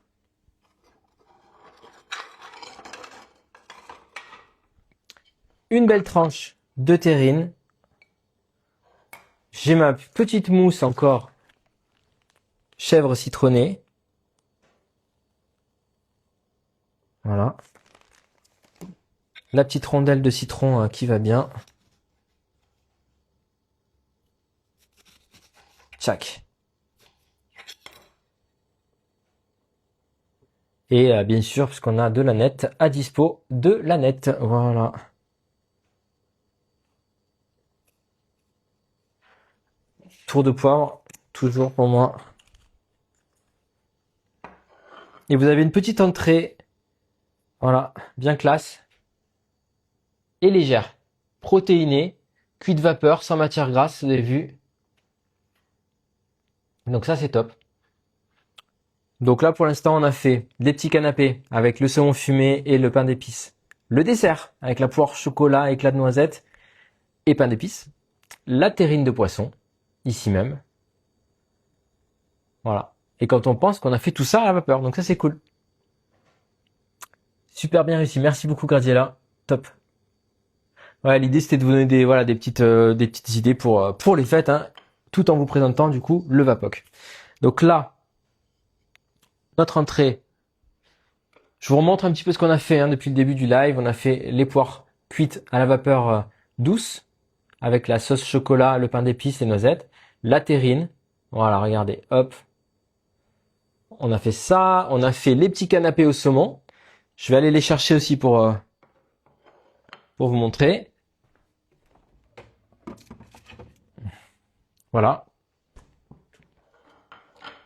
Speaker 1: Une belle tranche de terrine. J'ai ma petite mousse encore. Chèvre citronnée. Voilà. La petite rondelle de citron qui va bien. Tchac. Et bien sûr, puisqu'on a de la nette à dispo, de la nette. Voilà. Tour de poivre, toujours pour moi. Et vous avez une petite entrée. Voilà, bien classe. Et légère. Protéinée. Cuite vapeur, sans matière grasse, vous avez vu. Donc ça, c'est top. Donc là, pour l'instant, on a fait des petits canapés avec le saumon fumé et le pain d'épices. Le dessert avec la poire chocolat, éclat de noisette et pain d'épices. La terrine de poisson, ici même. Voilà. Et quand on pense qu'on a fait tout ça à la vapeur, donc ça c'est cool. Super bien réussi. Merci beaucoup Graziella. Top. Ouais, l'idée c'était de vous donner des petites idées pour les fêtes, hein, tout en vous présentant du coup le Vapoc. Donc là, notre entrée. Je vous remontre un petit peu ce qu'on a fait depuis le début du live. On a fait les poires cuites à la vapeur douce avec la sauce chocolat, le pain d'épices et noisettes, la terrine. Voilà, regardez, hop. On a fait ça. On a fait les petits canapés au saumon. Je vais aller les chercher aussi pour vous montrer. Voilà.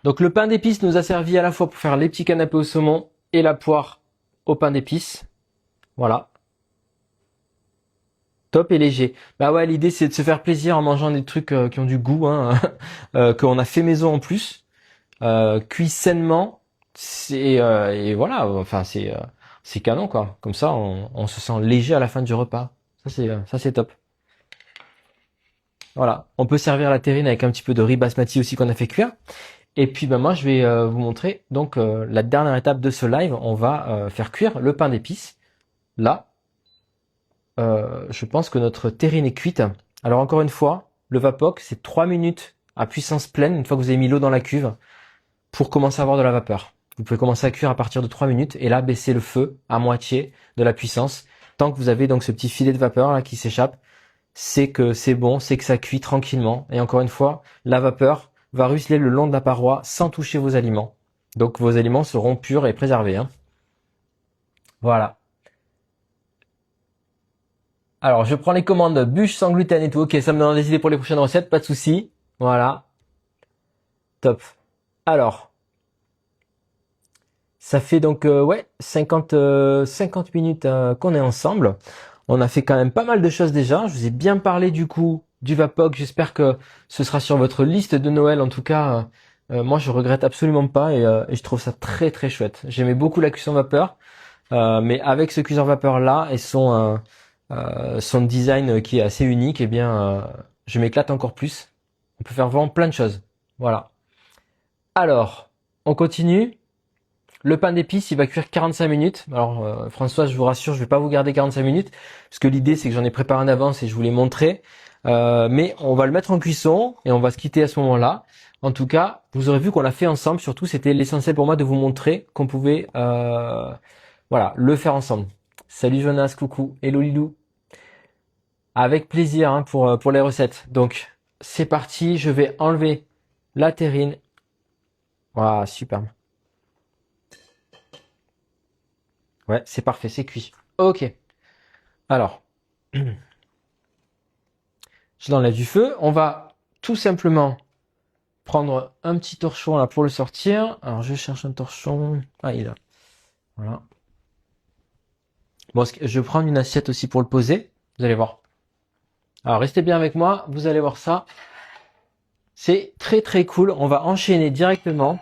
Speaker 1: Donc le pain d'épices nous a servi à la fois pour faire les petits canapés au saumon et la poire au pain d'épices. Voilà. Top et léger. Bah ouais, l'idée c'est de se faire plaisir en mangeant des trucs qui ont du goût, hein, qu'on a fait maison en plus, cuit sainement. Et voilà, enfin c'est canon quoi. Comme ça, on se sent léger à la fin du repas. Ça c'est top. Voilà. On peut servir la terrine avec un petit peu de riz basmati aussi qu'on a fait cuire. Et puis ben moi je vais vous montrer donc la dernière étape de ce live. On va faire cuire le pain d'épices. Là, je pense que notre terrine est cuite. Alors encore une fois, le Vapoc c'est 3 minutes à puissance pleine une fois que vous avez mis l'eau dans la cuve pour commencer à avoir de la vapeur. Vous pouvez commencer à cuire à partir de 3 minutes et là baisser le feu à moitié de la puissance. Tant que vous avez donc ce petit filet de vapeur là qui s'échappe, c'est que c'est bon, c'est que ça cuit tranquillement. Et encore une fois, la vapeur va ruisseler le long de la paroi sans toucher vos aliments. Donc vos aliments seront purs et préservés, hein. Voilà. Alors je prends les commandes bûche sans gluten et tout. Ok, ça me donne des idées pour les prochaines recettes, pas de souci. Voilà. Top. Alors, ça fait donc ouais 50 minutes qu'on est ensemble. On a fait quand même pas mal de choses déjà. Je vous ai bien parlé du coup du Vapoc. J'espère que ce sera sur votre liste de Noël. En tout cas, moi je regrette absolument pas et je trouve ça très très chouette. J'aimais beaucoup la cuisson vapeur, mais avec ce cuiseur vapeur là et son design qui est assez unique, eh bien je m'éclate encore plus. On peut faire vraiment plein de choses. Voilà. Alors, on continue. Le pain d'épices, il va cuire 45 minutes. Alors François, je vous rassure, je vais pas vous garder 45 minutes, parce que l'idée c'est que j'en ai préparé en avance et je vous l'ai montré. Mais on va le mettre en cuisson et on va se quitter à ce moment-là. En tout cas, vous aurez vu qu'on l'a fait ensemble. Surtout, c'était l'essentiel pour moi de vous montrer qu'on pouvait voilà, le faire ensemble. Salut Jonas, coucou, hello Lilou. Avec plaisir hein, pour les recettes. Donc, c'est parti, je vais enlever la terrine. Voilà, super. Ouais, c'est parfait, c'est cuit. Ok. Alors, je l'enlève du feu. On va tout simplement prendre un petit torchon là pour le sortir. Alors, je cherche un torchon. Ah, il est là. Voilà. Bon, je vais prendre une assiette aussi pour le poser. Vous allez voir. Alors, restez bien avec moi. Vous allez voir ça. C'est très très cool. On va enchaîner directement.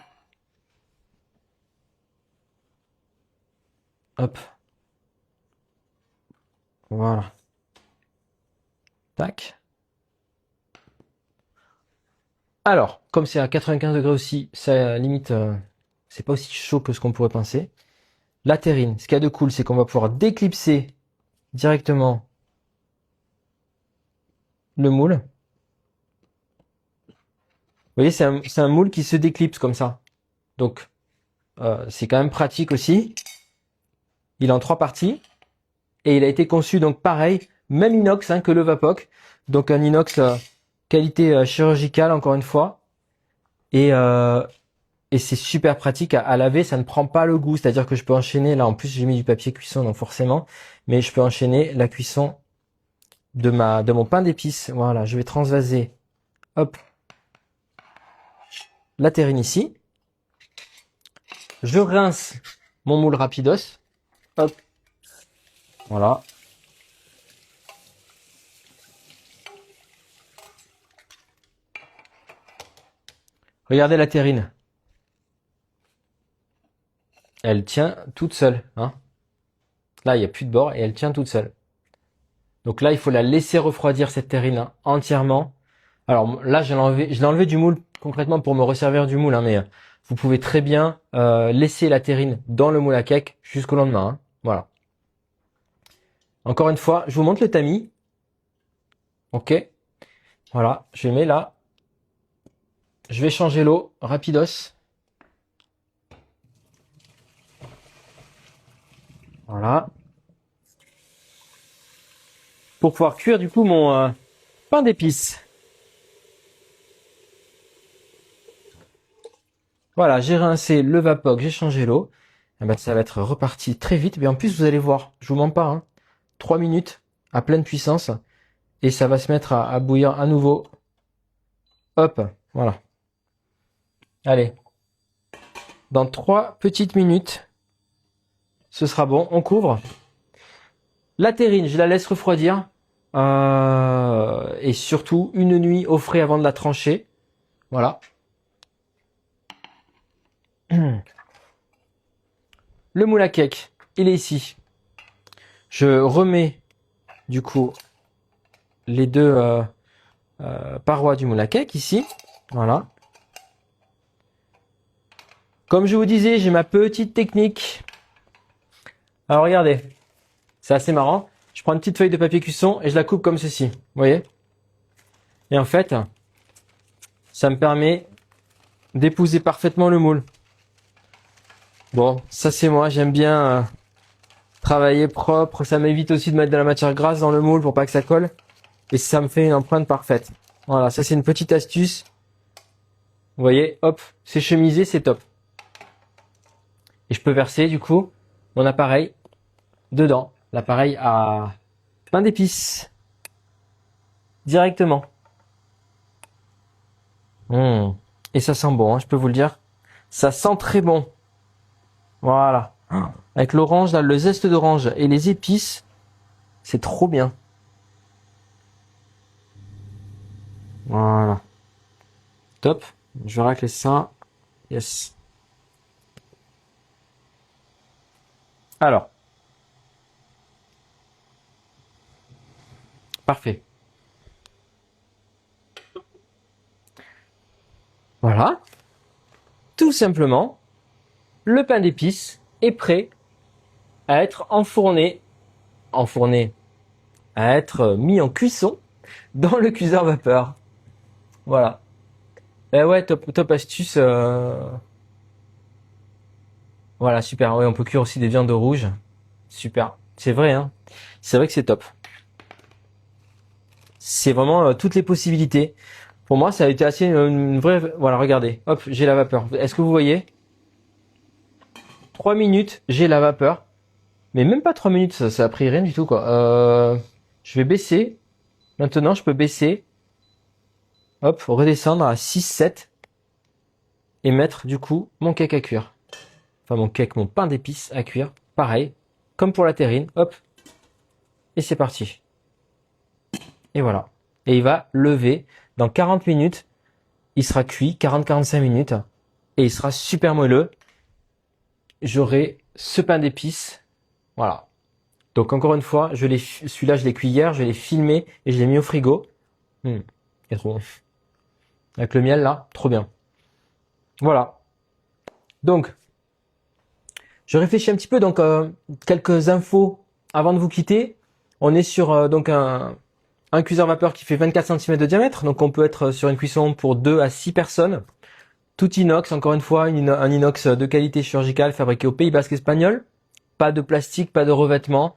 Speaker 1: Hop. Voilà. Tac. Alors, comme c'est à 95 degrés aussi, ça limite, c'est pas aussi chaud que ce qu'on pourrait penser. La terrine, ce qu'il y a de cool, c'est qu'on va pouvoir déclipser directement le moule. Vous voyez, c'est un moule qui se déclipse comme ça. Donc, c'est quand même pratique aussi. Il est en 3 parties. Et il a été conçu donc pareil, même inox hein, que le Vapoc. Donc un inox qualité chirurgicale encore une fois. Et, euh, et c'est super pratique à laver, ça ne prend pas le goût. C'est-à-dire que je peux enchaîner, là en plus j'ai mis du papier cuisson donc forcément. Mais je peux enchaîner la cuisson de mon pain d'épices. Voilà, je vais transvaser, hop, la terrine ici. Je rince mon moule rapidos. Hop. Voilà. Regardez la terrine. Elle tient toute seule. Hein. Là, il n'y a plus de bord et elle tient toute seule. Donc là, il faut la laisser refroidir cette terrine hein, entièrement. Alors là, je l'ai enlevé du moule concrètement pour me resservir du moule, hein, mais vous pouvez très bien laisser la terrine dans le moule à cake jusqu'au lendemain. Hein. Voilà. Encore une fois, je vous montre le tamis. Ok. Voilà, je mets là. Je vais changer l'eau rapidos. Voilà. Pour pouvoir cuire du coup mon pain d'épices. Voilà, j'ai rincé le Vapoc, j'ai changé l'eau. Eh ben, ça va être reparti très vite. Mais en plus, vous allez voir, je vous mens pas, hein, 3 minutes à pleine puissance et ça va se mettre à bouillir à nouveau. Hop, voilà. Allez, dans 3 petites minutes, ce sera bon. On couvre. La terrine, je la laisse refroidir. Et surtout, une nuit au frais avant de la trancher. Voilà. Le moule à cake, il est ici. Je remets du coup les deux parois du moule à cake ici. Voilà. Comme je vous disais, j'ai ma petite technique. Alors regardez, c'est assez marrant. Je prends une petite feuille de papier cuisson et je la coupe comme ceci. Vous voyez? Et en fait, ça me permet d'épouser parfaitement le moule. Bon, ça c'est moi, j'aime bien travailler propre. Ça m'évite aussi de mettre de la matière grasse dans le moule pour pas que ça colle. Et ça me fait une empreinte parfaite. Voilà, ça c'est une petite astuce. Vous voyez, hop, c'est chemisé, c'est top. Et je peux verser du coup mon appareil dedans. L'appareil à pain d'épices. Directement. Et ça sent bon, hein, je peux vous le dire. Ça sent très bon. Voilà. Avec l'orange, là, le zeste d'orange et les épices, c'est trop bien. Voilà. Top. Je vais racler ça. Yes. Alors. Parfait. Voilà. Tout simplement, le pain d'épices est prêt à être enfourné, à être mis en cuisson dans le cuiseur vapeur. Voilà. Et ouais, top astuce. Voilà, super. Ouais, on peut cuire aussi des viandes rouges. Super. C'est vrai, hein. C'est vrai que c'est top. C'est vraiment toutes les possibilités. Pour moi, ça a été assez une vraie... Voilà, regardez. Hop, j'ai la vapeur. Est-ce que vous voyez? 3 minutes, j'ai la vapeur. Mais même pas 3 minutes, ça a pris rien du tout, quoi. Je vais baisser. Maintenant, je peux baisser. Hop, redescendre à 6, 7. Et mettre, du coup, mon cake à cuire. Enfin, mon pain d'épices à cuire. Pareil. Comme pour la terrine. Hop. Et c'est parti. Et voilà. Et il va lever. Dans 40 minutes, il sera cuit. 40-45 minutes. Et il sera super moelleux. J'aurai ce pain d'épices. Voilà. Donc encore une fois, celui-là, je l'ai cuit hier, je l'ai filmé et je l'ai mis au frigo. Il est trop bon. Avec le miel là, trop bien. Voilà. Donc, je réfléchis un petit peu, donc quelques infos avant de vous quitter. On est sur donc un cuiseur vapeur qui fait 24 cm de diamètre, donc on peut être sur une cuisson pour 2 à 6 personnes. Tout inox, encore une fois, un inox de qualité chirurgicale fabriqué au Pays Basque espagnol. Pas de plastique, pas de revêtement.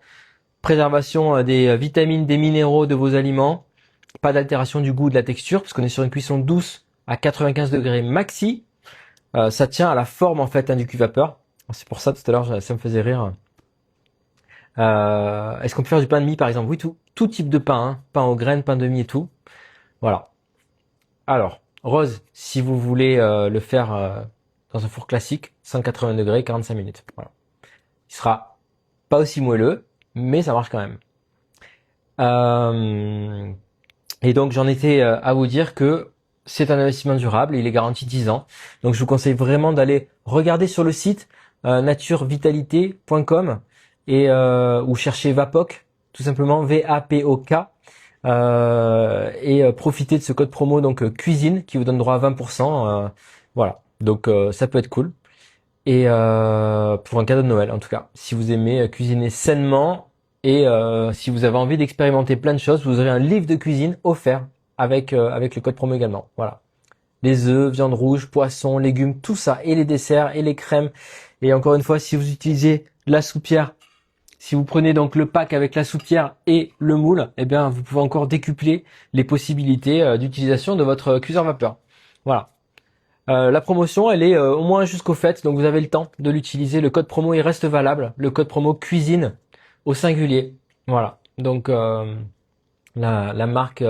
Speaker 1: Préservation des vitamines, des minéraux de vos aliments. Pas d'altération du goût, de la texture, parce qu'on est sur une cuisson douce à 95 degrés maxi. Ça tient à la forme en fait du cuve-vapeur. C'est pour ça tout à l'heure ça me faisait rire. Est-ce qu'on peut faire du pain de mie par exemple? Oui, tout type de pain, hein. Pain aux graines, pain de mie et tout. Voilà. Alors, Rose, si vous voulez le faire dans un four classique, 180 degrés, 45 minutes. Voilà. Il sera pas aussi moelleux, mais ça marche quand même. Et donc j'en étais à vous dire que c'est un investissement durable, il est garanti 10 ans. Donc je vous conseille vraiment d'aller regarder sur le site naturevitalité.com et ou chercher Vapoc, tout simplement VAPOK, et profiter de ce code promo donc cuisine qui vous donne droit à 20%. Voilà, donc ça peut être cool. Et pour un cadeau de Noël en tout cas, si vous aimez cuisiner sainement. Et si vous avez envie d'expérimenter plein de choses, vous aurez un livre de cuisine offert avec le code promo également. Voilà. Les œufs, viande rouge, poisson, légumes, tout ça, et les desserts, et les crèmes. Et encore une fois, si vous utilisez la soupière, si vous prenez donc le pack avec la soupière et le moule, eh bien vous pouvez encore décupler les possibilités d'utilisation de votre cuiseur vapeur. Voilà. La promotion, elle est au moins jusqu'au fait, donc vous avez le temps de l'utiliser. Le code promo, il reste valable. Le code promo cuisine au singulier. Voilà. Donc la marque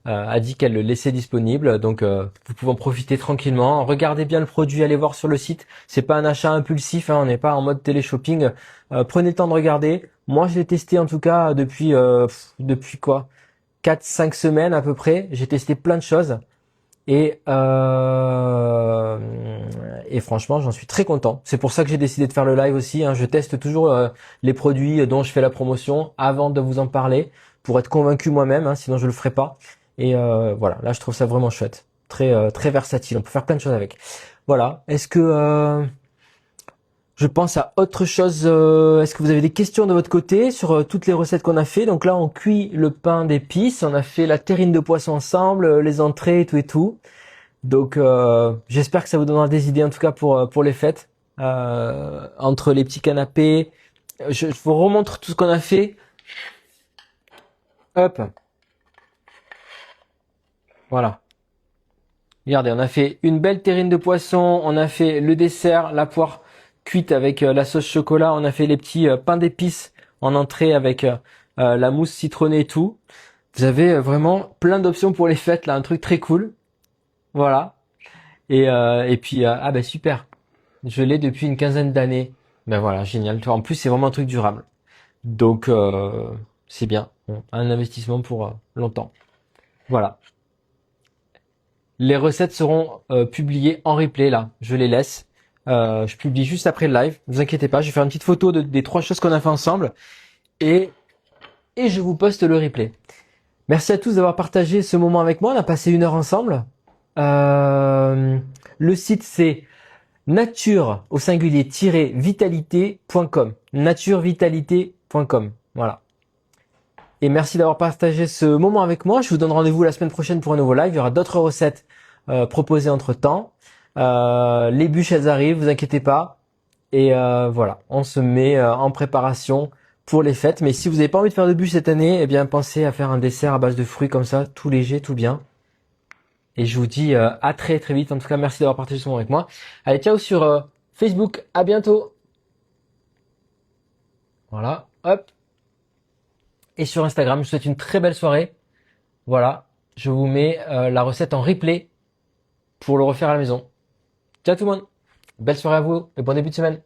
Speaker 1: a dit qu'elle le laissait disponible, donc vous pouvez en profiter tranquillement. Regardez bien le produit, allez voir sur le site. C'est pas un achat impulsif, hein, on n'est pas en mode télé-shopping. Prenez le temps de regarder. Moi, je l'ai testé en tout cas depuis quoi, 4-5 semaines à peu près. J'ai testé plein de choses. Et, euh, et franchement, j'en suis très content. C'est pour ça que j'ai décidé de faire le live aussi, hein. Je teste toujours les produits dont je fais la promotion avant de vous en parler pour être convaincu moi-même, hein, sinon je le ferai pas. Et voilà, là je trouve ça vraiment chouette, très versatile. On peut faire plein de choses avec. Voilà. Est-ce que je pense à autre chose? Est-ce que vous avez des questions de votre côté sur toutes les recettes qu'on a fait? Donc là, on cuit le pain d'épices, on a fait la terrine de poisson ensemble, les entrées, tout et tout. Donc j'espère que ça vous donnera des idées en tout cas pour les fêtes. Entre les petits canapés, je vous remontre tout ce qu'on a fait. Hop, voilà. Regardez, on a fait une belle terrine de poisson, on a fait le dessert, la poire cuite avec la sauce chocolat, on a fait les petits pains d'épices en entrée avec la mousse citronnée et tout. Vous avez vraiment plein d'options pour les fêtes là, un truc très cool. Voilà. Et puis ah bah super. Je l'ai depuis une quinzaine d'années. Ben voilà, génial. En plus, c'est vraiment un truc durable. Donc, c'est bien. Bon, un investissement pour longtemps. Voilà. Les recettes seront publiées en replay là. Je les laisse. Je publie juste après le live. Ne vous inquiétez pas. Je vais faire une petite photo des 3 choses qu'on a fait ensemble et et je vous poste le replay. Merci à tous d'avoir partagé ce moment avec moi. On a passé 1 heure ensemble. Le site c'est nature au singulier-vitalité.com. Naturevitalité.com. Voilà. Et merci d'avoir partagé ce moment avec moi. Je vous donne rendez-vous la semaine prochaine pour un nouveau live. Il y aura d'autres recettes proposées entre temps. Les bûches, elles arrivent, vous inquiétez pas. Et voilà, on se met en préparation pour les fêtes. Mais si vous n'avez pas envie de faire de bûches cette année, eh bien pensez à faire un dessert à base de fruits comme ça, tout léger, tout bien. Et je vous dis à très très vite. En tout cas, merci d'avoir partagé ce moment avec moi. Allez, ciao sur Facebook. À bientôt. Voilà. Hop. Et sur Instagram, je vous souhaite une très belle soirée. Voilà. Je vous mets la recette en replay pour le refaire à la maison. Ciao tout le monde. Belle soirée à vous et bon début de semaine.